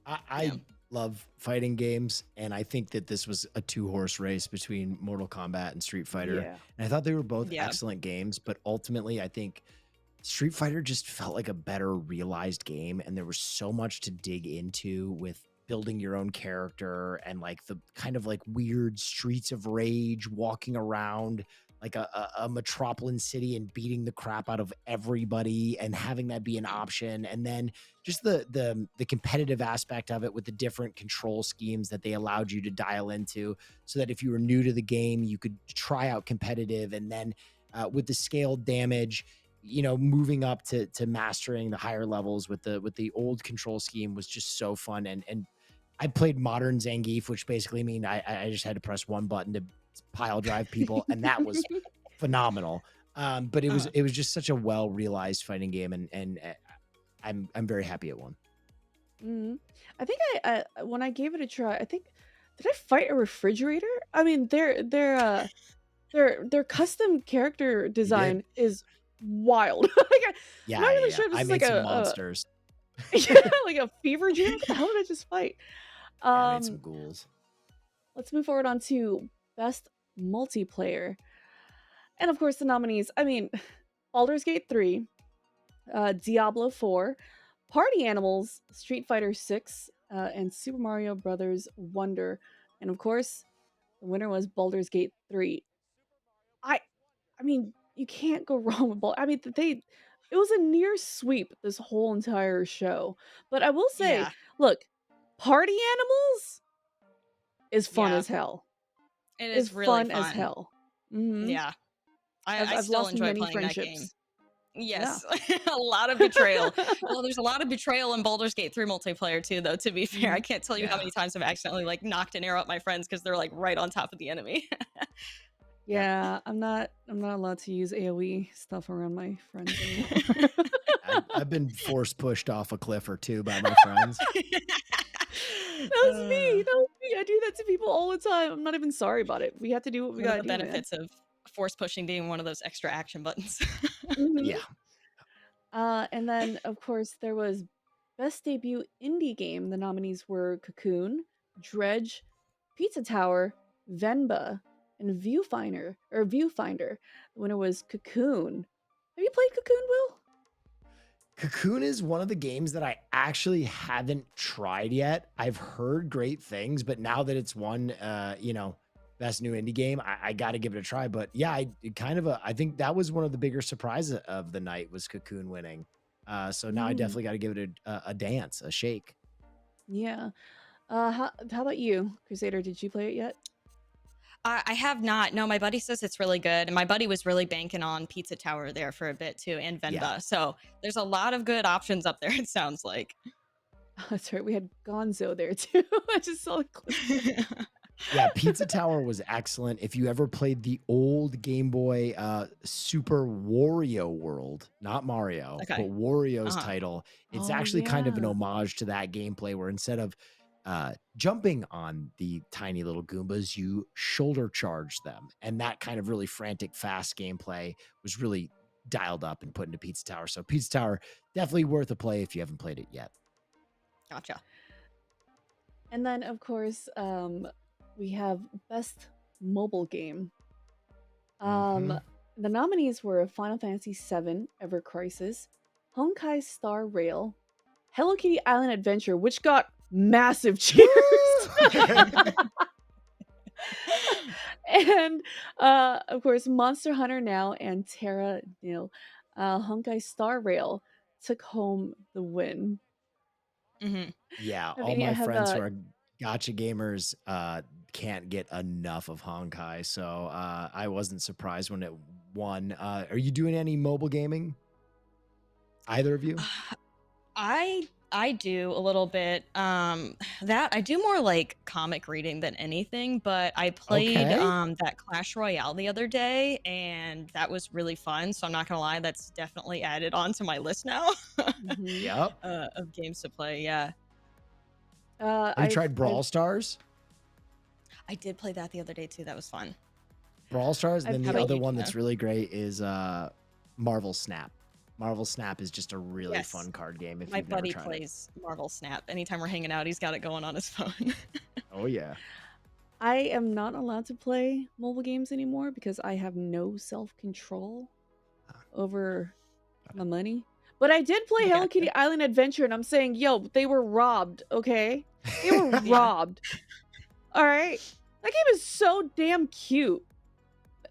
A: I love fighting games, and I think that this was a 2-horse race between Mortal Kombat and Street Fighter.
B: Yeah.
A: And I thought they were both
M: Yeah.
A: excellent games, but ultimately I think Street Fighter just felt like a better realized game, and there was so much to dig into with building your own character and like the kind of like weird streets of rage, walking around like a metropolitan city and beating the crap out of everybody and having that be an option. And then just the competitive aspect of it with the different control schemes that they allowed you to dial into, so that if you were new to the game, you could try out competitive. And then with the scaled damage, moving up to mastering the higher levels with the old control scheme was just so fun. And I played modern Zangief, which basically mean I just had to press one button to pile drive people, and that was phenomenal. But it was just such a well realized fighting game, and I'm very happy it won.
B: I think I when I gave it a try, did I fight a refrigerator? I mean, their custom character design is wild. I'm not really sure this
A: I
B: is
A: made
B: like
A: some monsters.
B: like a fever dream. What the hell did I just fight?
A: I made some ghouls.
B: Let's move forward on to best multiplayer, and of course the nominees. I mean, Baldur's Gate 3, Diablo 4, Party Animals, Street Fighter 6, and Super Mario Brothers Wonder. And of course, the winner was Baldur's Gate 3. I mean, you can't go wrong with Baldur's. I mean, it was a near sweep this whole entire show. But I will say, look, Party Animals is fun as hell.
M: It is really
B: fun as
M: fun.
B: hell. Mhm.
M: Yeah. I
B: I've
M: still
B: lost
M: enjoy
B: many
M: playing that game.
B: friendships.
M: Yes, a lot of betrayal. Well, there's a lot of betrayal in Baldur's Gate 3 multiplayer too, though, to be fair. I can't tell you how many times I've accidentally like knocked an arrow at my friends because they're like right on top of the enemy.
B: Yeah, I'm not allowed to use AoE stuff around my friends anymore.
A: I've been force pushed off a cliff or two by my friends.
B: That was me. I do that to people all the time. I'm not even sorry about it. We have to do what we
M: One
B: gotta
M: of
B: do,
M: the
B: man.
M: benefits of force pushing being one of those extra action buttons.
B: Mhm.
A: Yeah.
B: And then of course there was best debut indie game. The nominees were Cocoon, Dredge, Pizza Tower, Venba, and Viewfinder. The winner was Cocoon. Have you played Cocoon, Will?
A: Cocoon is one of the games that I actually haven't tried yet. I've heard great things, but now that it's won, best new indie game, I got to give it a try. But yeah, I think that was one of the bigger surprises of the night was Cocoon winning. So now I definitely got to give it a dance, a shake.
B: Yeah. How about you, Crusader? Did you play it yet?
M: I have not. No, my buddy says it's really good. And my buddy was really banking on Pizza Tower there for a bit too, and Venba.
A: Yeah.
M: So there's a lot of good options up there, it sounds like.
B: Oh, that's right. We had Gonzo there too. I just saw the clip.
A: Yeah, Pizza Tower was excellent. If you ever played the old Game Boy Super Wario World, not Mario,
M: Okay.
A: but Wario's
M: Uh-huh.
A: title, it's
B: Oh,
A: actually kind of an
B: yeah.
A: homage to that gameplay where instead of jumping on the tiny little Goombas, you shoulder charge them. And that kind of really frantic, fast gameplay was really dialed up and put into Pizza Tower. So Pizza Tower, definitely worth a play if you haven't played it yet.
M: Gotcha.
B: And then of course, we have best mobile game. The nominees were Final Fantasy VII Ever Crisis, Honkai Star Rail, Hello Kitty Island Adventure, which got massive cheers. And of course, Monster Hunter Now and Terra Nil. Honkai Star Rail took home the win.
M: Mm-hmm.
A: Yeah,
B: Have
A: all
B: any-
A: my
B: have,
A: friends who are gacha gamers can't get enough of Honkai, so I wasn't surprised when it won. Are you doing any mobile gaming? Either of you?
M: I do a little bit. That I do more like comic reading than anything, but I played
A: Okay.
M: that Clash Royale the other day, and that was really fun. So I'm not gonna lie, that's definitely added onto my list now
B: Mhm.
A: Yep.
M: of games to play. Yeah,
A: Have you tried Brawl Stars?
M: I did play that the other day too. That was fun.
A: Brawl Stars.
B: I've
A: Then the
B: played
A: other
B: it,
A: one
M: yeah.
A: that's really great is Marvel Snap. Marvel Snap is just a really
M: Yes.
A: fun card game if
M: My
A: you've never
M: buddy
A: tried
M: plays Marvel Snap. Anytime we're hanging out, he's got it going on his phone.
A: it. Oh yeah.
B: I am not allowed to play mobile games anymore because I have no self-control over my money. But I did play Hello Kitty Island Adventure, and I'm saying, yo, they were robbed, okay? They were
M: Yeah.
B: robbed. All right? That game is so damn cute.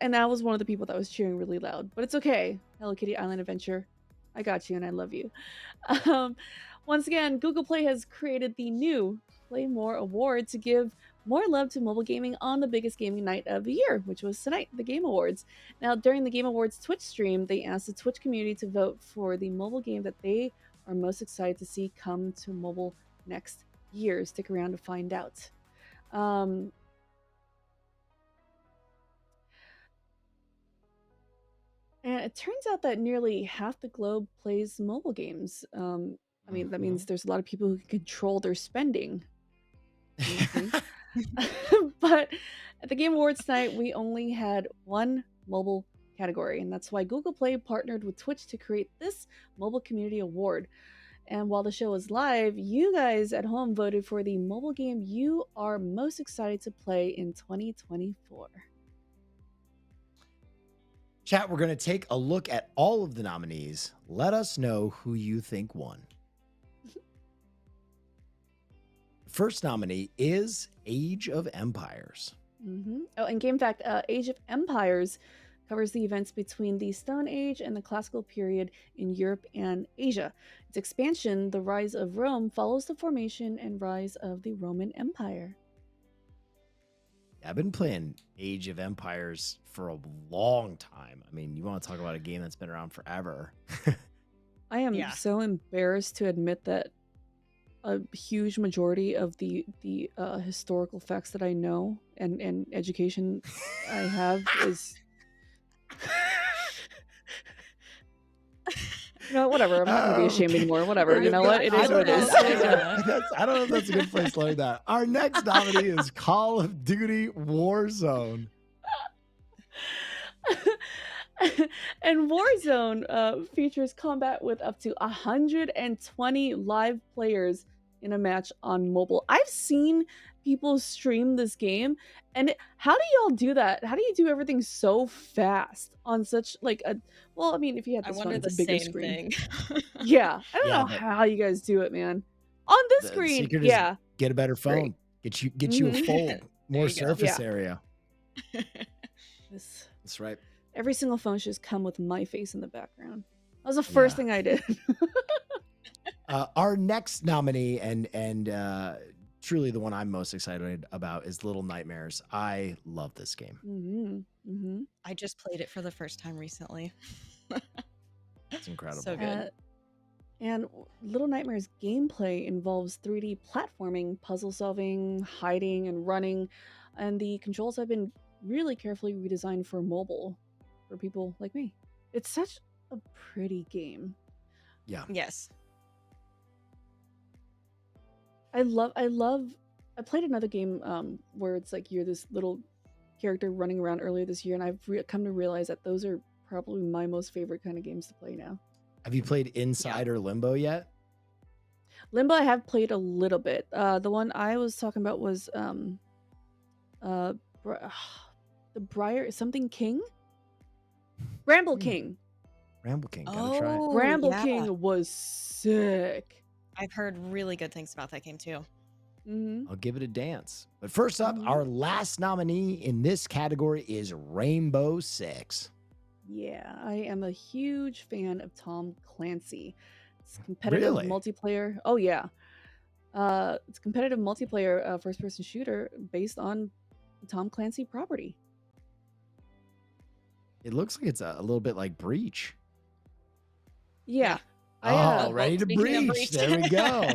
B: And I was one of the people that was cheering really loud. But it's okay. Hello Kitty Island Adventure. I got you, and I love you. Once again, Google Play has created the new Play More Award to give more love to mobile gaming on the biggest gaming night of the year, which was tonight, the Game Awards. Now, during the Game Awards Twitch stream, they asked the Twitch community to vote for the mobile game that they are most excited to see come to mobile next year. Stick around to find out. And it turns out that nearly half the globe plays mobile games. I mean, that means there's a lot of people who can control their spending. But at the Game Awards tonight, we only had one mobile category, and that's why Google Play partnered with Twitch to create this Mobile Community Award. And while the show was live, you guys at home voted for the mobile game you are most excited to play in 2024.
A: Chat, we're going to take a look at all of the nominees. Let us know who you think won. First nominee is Age of Empires.
B: Oh, and game fact, Age of Empires covers the events between the Stone Age and the Classical period in Europe and Asia. Its expansion, The Rise of Rome, follows the formation and rise of the Roman Empire.
A: I've been playing Age of Empires for a long time. I mean, you want to talk about a game that's been around forever.
B: I am so embarrassed to admit that a huge majority of the historical facts that I know and education I have is you know, whatever. I'm not gonna be ashamed anymore. Whatever. You know what? It is what it is.
A: I don't know if that's a good place to learn that. Our next nominee is Call of Duty Warzone.
B: And Warzone features combat with up to 120 live players in a match on mobile. I've seen people stream this game, and how do y'all do that? How do you do everything so fast on such like a? Well, I mean, if you had this one, it's a bigger screen. Yeah, I don't know how you guys do it, man. On this screen, yeah.
A: Get a better phone. Get you a fold, more surface area. That's right.
B: Every single phone should just come with my face in the background. That was the first thing I did.
A: Our next nominee and truly the one I'm most excited about is Little Nightmares. I love this game.
M: I just played it for the first time recently.
A: It's incredible.
M: So good.
B: And Little Nightmares gameplay involves 3D platforming, puzzle solving, hiding, and running. And the controls have been really carefully redesigned for mobile for people like me. It's such a pretty game.
A: Yeah.
M: Yes.
B: I played another game where it's like you're this little character running around earlier this year, and I've come to realize that those are probably my most favorite kind of games to play now.
A: Have you played Inside or Limbo yet?
B: Limbo I have played a little bit. The one I was talking about was the Briar something King? Bramble King.
A: Bramble King, gotta try it.
B: Bramble King was sick.
M: I've heard really good things about that game too.
A: I'll give it a dance. But first up, our last nominee in this category is Rainbow Six.
B: Yeah, I am a huge fan of Tom Clancy. It's competitive multiplayer. Oh yeah. It's competitive multiplayer first-person shooter based on the Tom Clancy property.
A: It looks like it's a little bit like Breach.
B: Yeah.
A: Ready to breach. There we go.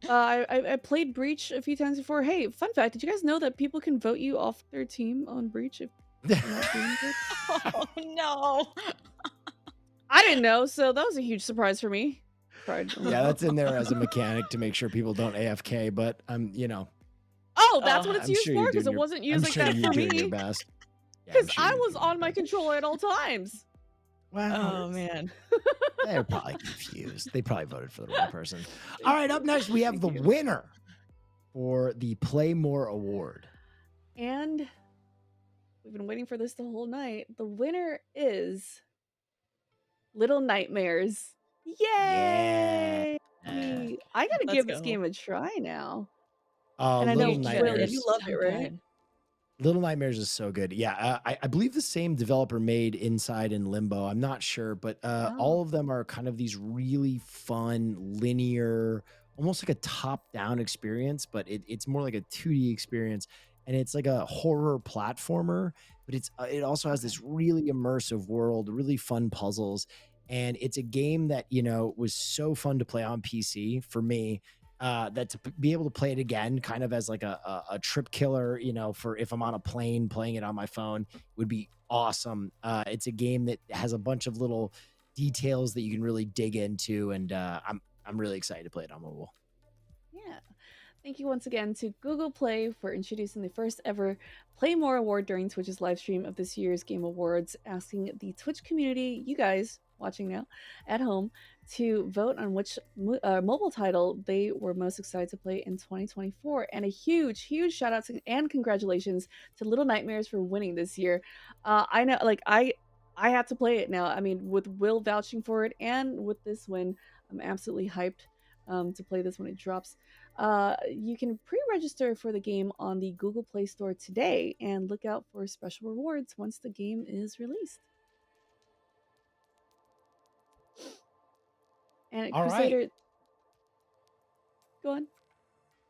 B: I played Breach a few times before. Hey, fun fact, did you guys know that people can vote you off their team on Breach if you're not doing good?
M: Oh no.
B: I didn't know, so that was a huge surprise for me.
A: Yeah, that's in there as a mechanic to make sure people don't AFK, but you know.
B: Oh, that's what it's used
A: sure
B: for?
A: you're
B: Because
A: doing
B: it
A: your-
B: wasn't
A: I'm
B: used like
A: sure
B: that
A: you're
B: for
A: doing
B: me.
A: your best.
B: Because I was on my controller at all times.
A: Wow.
M: Oh man.
A: They're probably confused. They probably voted for the wrong person. All right, up next we have the winner for the Play More Award.
B: And we've been waiting for this the whole night. The winner is Little Nightmares. Yay! I gotta give this game a try now. And I know,
A: Little
B: Will,
A: Nightmares.
B: you love it, right?
A: Little Nightmares is so good. Yeah, I believe the same developer made Inside and Limbo. I'm not sure, but all of them are kind of these really fun, linear, almost like a top-down experience, but it's more like a 2D experience, and it's like a horror platformer, but it also has this really immersive world, really fun puzzles, and it's a game that was so fun to play on PC for me. That to be able to play it again, kind of as like a trip killer, for if I'm on a plane playing it on my phone, would be awesome. It's a game that has a bunch of little details that you can really dig into, and I'm really excited to play it on mobile.
B: Yeah. Thank you once again to Google Play for introducing the first ever Play More award during Twitch's live stream of this year's Game Awards, asking the Twitch community, you guys watching now at home, to vote on which mobile title they were most excited to play in 2024. And a huge, huge shout out and congratulations to Little Nightmares for winning this year. I know, like, I have to play it now. I mean, with Will vouching for it and with this win, I'm absolutely hyped to play this when it drops. You can pre-register for the game on the Google Play Store today and look out for special rewards once the game is released. And
A: All
B: Crusader,
A: right.
B: go on.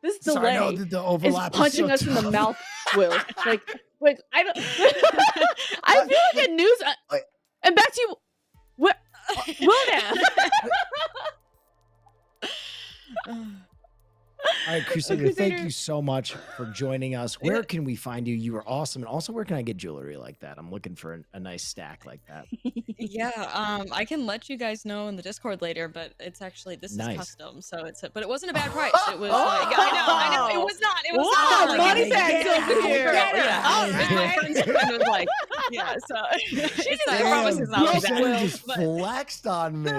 B: This
A: Sorry,
B: delay
A: no, the
B: is
A: overlap is
B: punching
A: so
B: us in the
A: tough.
B: mouth, Will. Like I don't. I feel like a news. And back to you, Will.
A: All right, Crusader, thank you so much for joining us. Where can we find you? You were awesome. And also, where can I get jewelry like that? I'm looking for a nice stack like that.
M: Yeah, I can let you guys know in the Discord later, but it's actually this
A: Nice.
M: is custom, so but it wasn't a bad price. It was like I know, it was not. It was
B: Wow,
M: not.
B: money
M: Like,
B: bags over here.
M: Yeah.
B: Oh,
M: My friend was like, yeah. So I promise it's not like
A: Crusader
M: that.
A: just
M: But
A: flexed on me.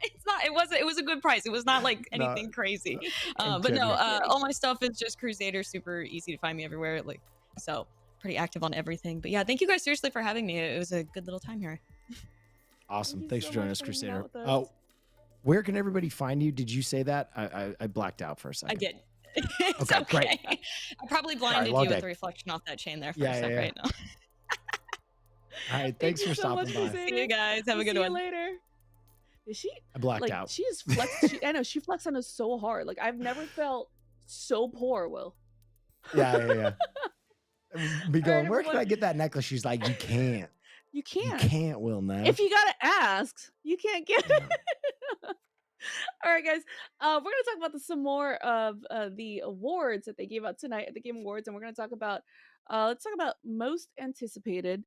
M: it's not. It was a good price. It was not like anything crazy. But no, all my stuff is just Crusader. Super easy to find me everywhere. Like so. Pretty active on everything. But yeah, thank you guys seriously for having me. It was a good little time here.
A: Awesome.
B: Thank you
A: Thanks
B: so
A: for joining
B: much
A: us,
B: for hanging
A: Crusader.
B: out with us.
A: Oh, where can everybody find you? Did you say that? I blacked out for a
M: I
A: second.
M: did. It's
A: Okay, great.
M: I probably blinded
A: log
M: you with
A: day.
M: the reflection off that chain there for
A: Yeah,
M: a sec
A: yeah,
M: right now.
A: All right. Thanks
B: you
A: for
B: so much,
A: stopping by.
B: Crusader.
M: See you guys. Have a
B: We'll
M: good
B: see
M: one.
B: you later. Is she?
A: I blacked
B: Like
A: out.
B: she just flexed. I know she flexed on us so hard. Like I've never felt so poor, Will.
A: Yeah. Be
B: All
A: going,
B: right,
A: where can
B: everyone.
A: I get that necklace? She's like, you can't.
B: You
A: You
B: can't.
A: can't, Will, now.
B: If you gotta ask, you can't get it. All right, guys. We're gonna talk about some more of the awards that they gave out tonight at the Game Awards, and we're gonna talk about let's talk about most anticipated,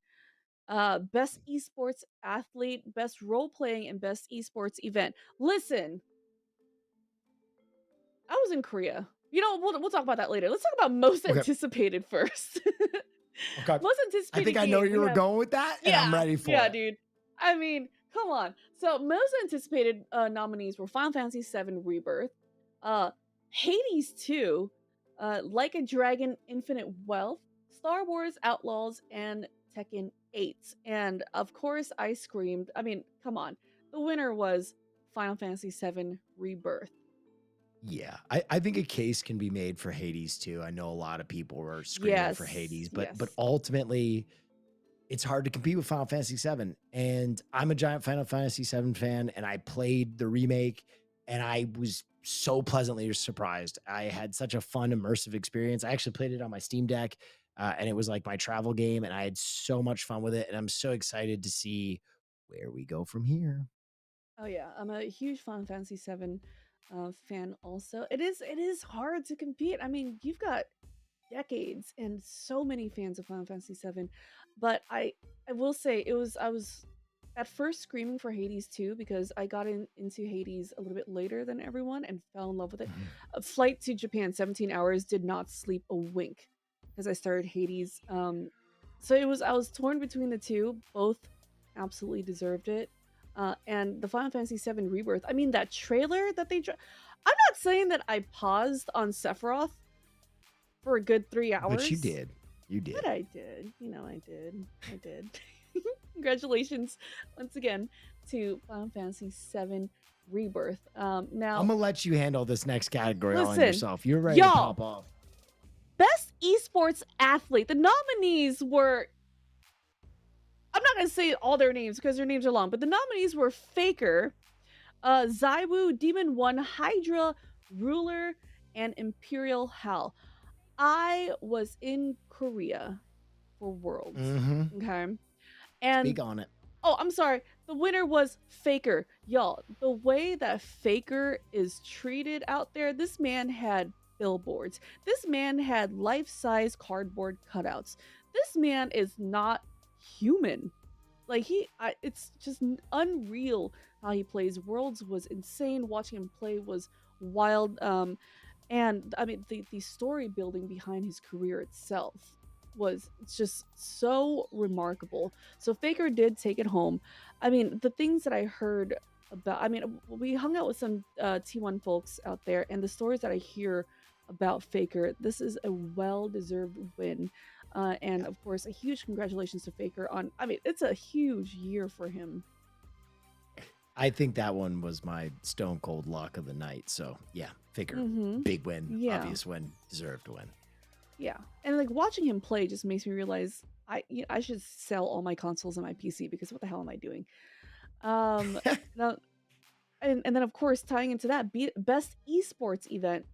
B: best esports athlete, best role playing, and best esports event. Listen, I was in Korea. We'll talk about that later. Let's talk about most
A: Okay.
B: anticipated first.
A: Okay.
B: Most anticipated.
A: I think I know
B: game,
A: you
B: we
A: were
B: have-
A: going with that, and I'm ready for
B: yeah,
A: it.
B: dude. I mean, come on. So most anticipated nominees were Final Fantasy VII Rebirth, Hades 2, Like a Dragon Infinite Wealth, Star Wars Outlaws, and Tekken 8. And of course, I screamed. I mean, come on. The winner was Final Fantasy VII Rebirth.
A: Yeah, I think a case can be made for Hades too. I know a lot of people were screaming for Hades, but ultimately, it's hard to compete with Final Fantasy VII. And I'm a giant Final Fantasy VII fan, and I played the remake, and I was so pleasantly surprised. I had such a fun, immersive experience. I actually played it on my Steam Deck, and it was like my travel game, and I had so much fun with it. And I'm so excited to see where we go from here.
B: Oh yeah, I'm a huge Final Fantasy VII fan. Also, it is hard to compete. I mean, you've got decades and so many fans of Final Fantasy VII, but I will say I was at first screaming for Hades 2 because I got into Hades a little bit later than everyone and fell in love with it. A flight to Japan, 17 hours, did not sleep a wink because I started Hades. So I was torn between the two. Both absolutely deserved it. And the Final Fantasy VII Rebirth. I mean, that trailer that they I'm not saying that I paused on Sephiroth for a good 3 hours.
A: But you did. You did.
B: But I did. I did. Congratulations once again to Final Fantasy VII Rebirth. Now
A: I'm gonna let you handle this next category all on
B: listen,
A: yourself. You're ready to
B: y'all,
A: pop off.
B: Best esports athlete. The nominees were, I'm not going to say all their names because their names are long, but the nominees were Faker, Zywoo, Demon One, Hydra, Ruler, and Imperial Hal. I was in Korea for Worlds.
A: Mm-hmm.
B: Okay. And
A: Speak on it.
B: oh, I'm sorry. The winner was Faker. Y'all, the way that Faker is treated out there, this man had billboards. This man had life-size cardboard cutouts. This man is not human. Like it's just unreal how he plays. Worlds was insane. Watching him play was wild. And I mean the story building behind his career itself was just so remarkable. So Faker did take it home. I mean, the things that I heard about, I mean, we hung out with some T1 folks out there, and the stories that I hear about Faker, this is a well-deserved win. And of course, a huge congratulations to Faker on, I mean, it's a huge year for him.
A: I think that one was my stone cold lock of the night. So yeah, Faker, big win, obvious win, deserved win.
B: Yeah, and like watching him play just makes me realize I should sell all my consoles and my PC, because what the hell am I doing? Now, and then of course tying into that, best esports event,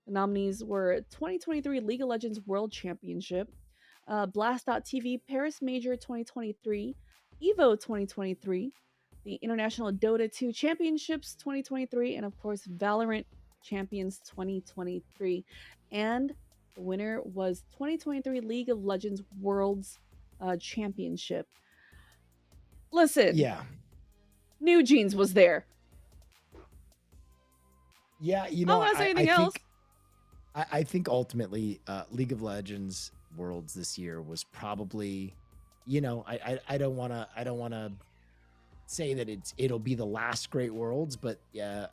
B: the nominees were 2023 League of Legends World Championship, Blast.tv Paris Major 2023, Evo 2023, the International Dota 2 Championships 2023, and of course Valorant Champions 2023. And the winner was 2023 League of Legends Worlds Championship. Listen.
A: Yeah.
B: New Jeans was there.
A: Yeah, you know,
B: I don't want to say anything else.
A: I think ultimately League of Legends Worlds this year was probably, you know, I don't want to say that it'll be the last great Worlds, but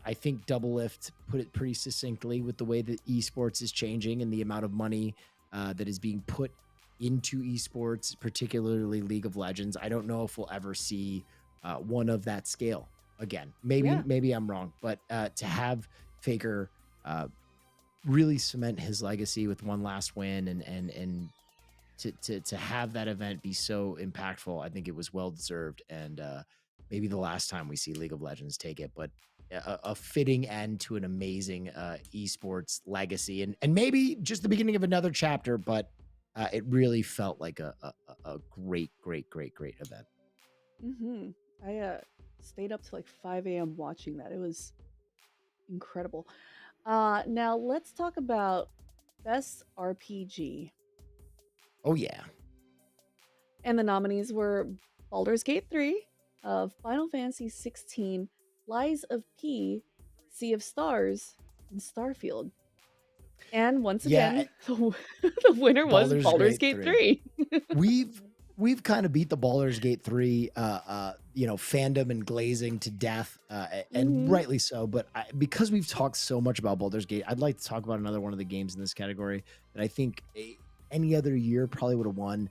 A: I think Double Lift put it pretty succinctly with the way that esports is changing and the amount of money that is being put into esports, particularly League of Legends. I don't know if we'll ever see one of that scale again. Maybe I'm wrong, but to have Faker really cement his legacy with one last win and to have that event be so impactful, I think it was well deserved, and maybe the last time we see League of Legends take it, but a fitting end to an amazing esports legacy, and maybe just the beginning of another chapter, but it really felt like a great event.
B: I stayed up to like 5 a.m. watching that. It was incredible. Now let's talk about best RPG.
A: Oh yeah.
B: And the nominees were Baldur's Gate 3, Final Fantasy 16, Lies of P, Sea of Stars, and Starfield. And once again, the winner was Baldur's Gate 3.
A: We've kind of beat the Baldur's Gate 3 fandom and glazing to death, and rightly so, but because we've talked so much about Baldur's Gate, I'd like to talk about another one of the games in this category that I think any other year probably would have won.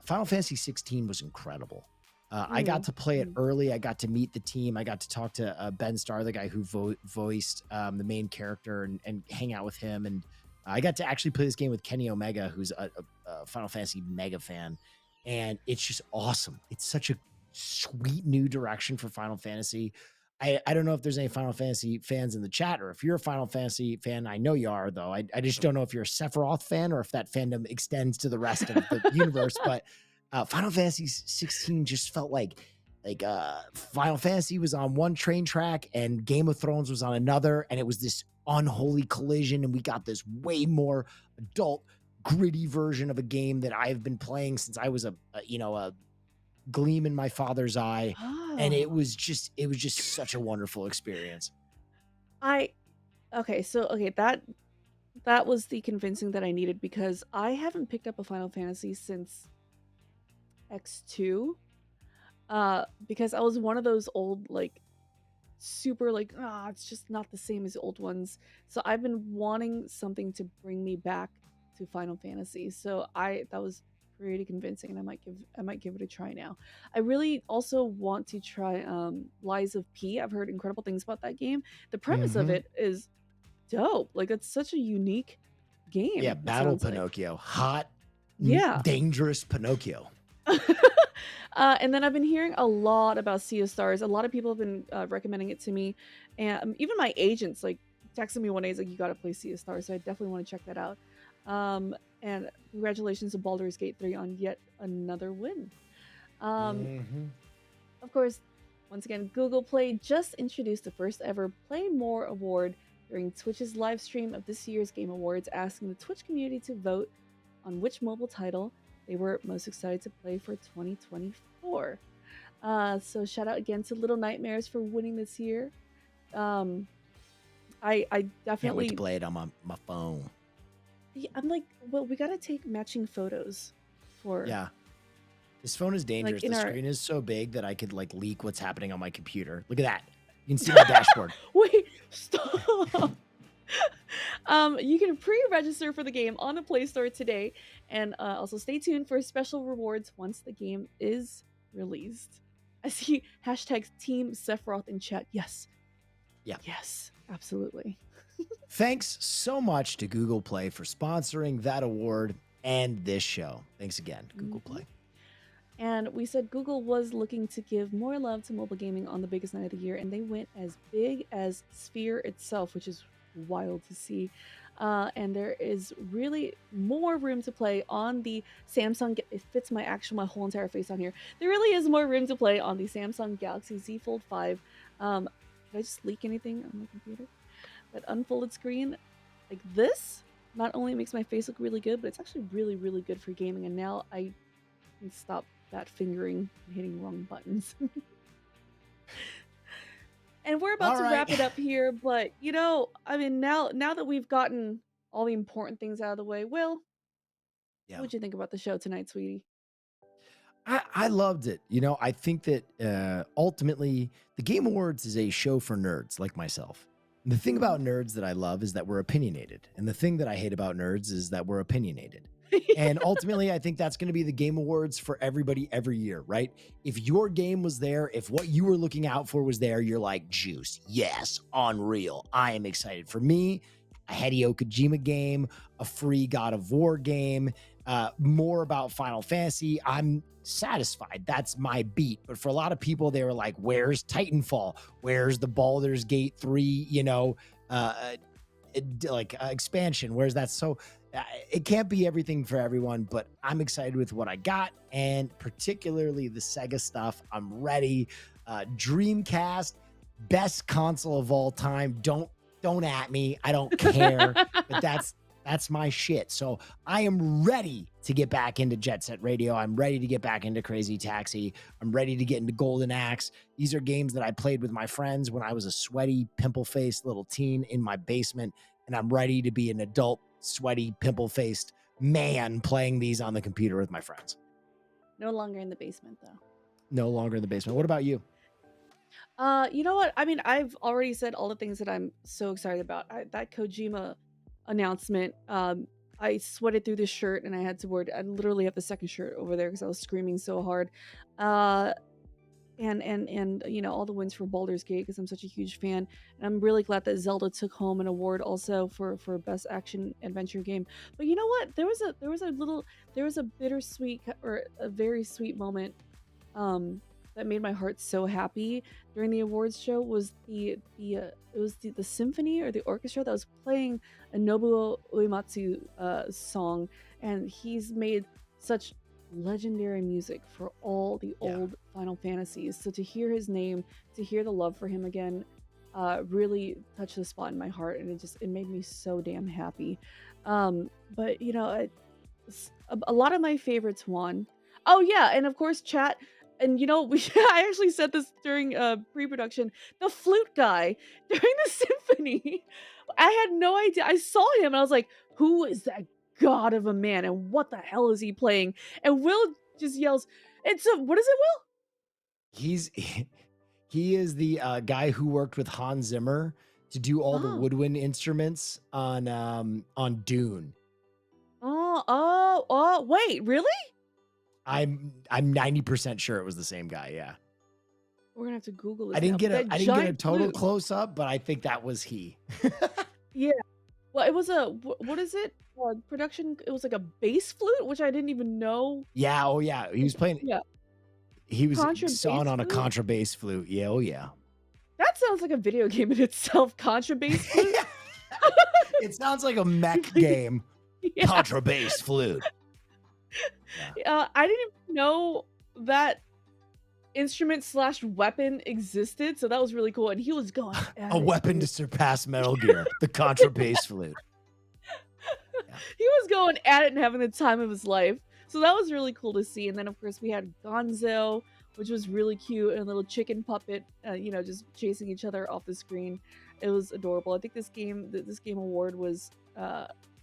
A: Final Fantasy 16 was incredible. I got to play it early. I got to meet the team. I got to talk to Ben Starr, the guy who voiced the main character, and hang out with him. And I got to actually play this game with Kenny Omega, who's a Final Fantasy mega fan. And it's just awesome. It's such a sweet new direction for Final Fantasy. I don't know if there's any Final Fantasy fans in the chat, or if you're a Final Fantasy fan. I know you are, though. I just don't know if you're a Sephiroth fan or if that fandom extends to the rest of the universe. But Final Fantasy 16 just felt like Final Fantasy was on one train track and Game of Thrones was on another, and it was this unholy collision, and we got this way more adult, gritty version of a game that I've been playing since I was a gleam in my father's eye. And it was just such a wonderful experience.
B: That was the convincing that I needed, because I haven't picked up a Final Fantasy since X2, because I was one of those old, like, super like, it's just not the same as the old ones. So I've been wanting something to bring me back to Final Fantasy. So that was pretty convincing, and I might give it a try now. I really also want to try Lies of P. I've heard incredible things about that game. The premise of it is dope. Like, it's such a unique game.
A: Yeah, Battle Pinocchio.
B: Like.
A: Hot, dangerous Pinocchio.
B: And then I've been hearing a lot about Sea of Stars. A lot of people have been recommending it to me, and even my agents like texted me one day. He's like, "You gotta play Sea of Stars," so I definitely want to check that out. And congratulations to Baldur's Gate 3 on yet another win. Of course, once again, Google Play just introduced the first ever Play More award during Twitch's live stream of this year's Game Awards, asking the Twitch community to vote on which mobile title they were most excited to play for 2024. So shout out again to Little Nightmares for winning this year. I definitely
A: Can't wait to play it on my phone.
B: Yeah, I'm like, well, we gotta take matching photos for.
A: Yeah. This phone is dangerous.
B: in
A: The
B: our-
A: screen is so big that I could like leak what's happening on my computer. Look at that. You can see my dashboard.
B: Wait, stop. You can pre-register for the game on the Play Store today, and also stay tuned for special rewards once the game is released. I see hashtag Team Sephiroth in chat. Yes.
A: Yeah.
B: Yes, absolutely.
A: Thanks so much to Google Play for sponsoring that award and this show. Thanks again, Google Play.
B: And we said Google was looking to give more love to mobile gaming on the biggest night of the year, and they went as big as Sphere itself, which is wild to see. And there is really more room to play on the Samsung. It fits my whole entire face on here. There really is more room to play on the Samsung Galaxy Z Fold 5. Did I just leak anything on my computer? That unfolded screen like this not only makes my face look really good, but it's actually really, really good for gaming. And now I can stop that fingering and hitting wrong buttons. And we're about to wrap it up here, but I mean, now that we've gotten all the important things out of the way, Will, what'd you think about the show tonight, sweetie?
A: I loved it. I think that ultimately the Game Awards is a show for nerds like myself. And the thing about nerds that I love is that we're opinionated. And the thing that I hate about nerds is that we're opinionated. And ultimately, I think that's going to be the Game Awards for everybody every year, right? If your game was there, if what you were looking out for was there, you're like, juice. Yes, unreal. I am excited. For me, a Hideo Kojima game, a free God of War game, more about Final Fantasy. I'm satisfied. That's my beat. But for a lot of people, they were like, where's Titanfall? Where's the Baldur's Gate 3, expansion? Where's that? So it can't be everything for everyone, but I'm excited with what I got, and particularly the Sega stuff. I'm ready. Dreamcast, best console of all time. Don't at me. I don't care. But that's my shit. So I am ready to get back into Jet Set Radio. I'm ready to get back into Crazy Taxi. I'm ready to get into Golden Axe. These are games that I played with my friends when I was a sweaty, pimple-faced little teen in my basement, and I'm ready to be an adult, sweaty, pimple-faced man playing these on the computer with my friends.
B: No longer in the basement, though.
A: No longer in the basement. What about you?
B: You know what? I mean, I've already said all the things that I'm so excited about. That Kojima announcement, I sweated through this shirt, and I had to wear. I literally have the second shirt over there because I was screaming so hard. And all the wins for Baldur's Gate because I'm such a huge fan, and I'm really glad that Zelda took home an award also for best action adventure game. But you know what? There was a bittersweet or a very sweet moment that made my heart so happy during the awards show. Was the symphony or the orchestra that was playing a Nobuo Uematsu song, and he's made such legendary music for all the old Final Fantasies. So to hear his name, to hear the love for him again, really touched the spot in my heart, and it made me so damn happy. But a lot of my favorites won. Oh yeah, and of course chat. And I actually said this during pre-production. The flute guy during the symphony, I had no idea. I saw him and I was like, "Who is that god of a man? And what the hell is he playing?" And Will just yells, what is it, Will?
A: He is the guy who worked with Hans Zimmer to do all the woodwind instruments on Dune.
B: Wait, really?
A: I'm 90% sure it was the same guy. Yeah.
B: We're gonna have to Google this.
A: I didn't get a total
B: flute.
A: close up, but I think that was he.
B: Yeah. Well, it was what is it? Production. It was like a bass flute, which I didn't even know.
A: Yeah. Oh yeah. He was playing.
B: Yeah.
A: He was
B: Contrabass
A: sawing on a
B: flute?
A: contrabass flute. Yeah. Oh yeah.
B: That sounds like a video game in itself. Contrabass flute.
A: It sounds like a mech game.
B: Yeah.
A: Contrabass flute.
B: I didn't even know that instrument/weapon existed, so that was really cool. And he was going at
A: A
B: it,
A: weapon
B: dude.
A: to surpass Metal Gear, the contrabass flute.
B: He was going at it and having the time of his life. So that was really cool to see. And then of course we had Gonzo, which was really cute, and a little chicken puppet, just chasing each other off the screen. It was adorable. I think this game award was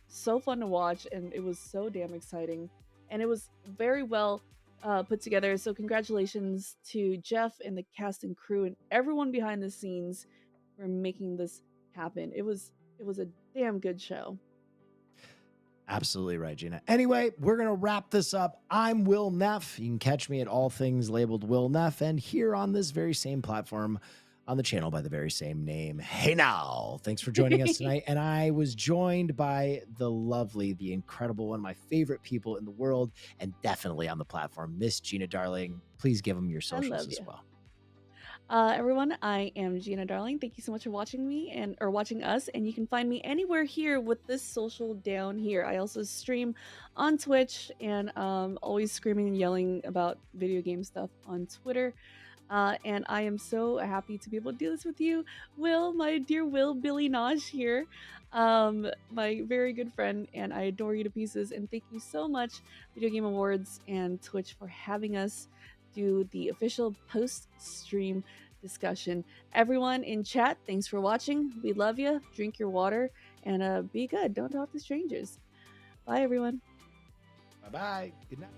B: so fun to watch, and it was so damn exciting, and it was very well put together. So congratulations to Jeff and the cast and crew and everyone behind the scenes for making this happen. It was a damn good show.
A: Absolutely right, Gina. Anyway, we're going to wrap this up. I'm Will Neff. You can catch me at all things labeled Will Neff, and here on this very same platform on the channel by the very same name. Hey now. Thanks for joining us tonight. And I was joined by the lovely, the incredible, one of my favorite people in the world, and definitely on the platform, Miss Gina Darling. Please give them your socials as well.
B: Everyone, I am Gina Darling. Thank you so much for watching me or watching us, and you can find me anywhere here with this social down here. I also stream on Twitch and always screaming and yelling about video game stuff on Twitter. And I am so happy to be able to do this with you, Will, my dear Will, Billy Nosh here, my very good friend, and I adore you to pieces. And thank you so much, Video Game Awards and Twitch, for having us do the official post-stream discussion. Everyone in chat, thanks for watching. We love you. Drink your water and be good. Don't talk to strangers. Bye, everyone.
A: Bye-bye. Good night.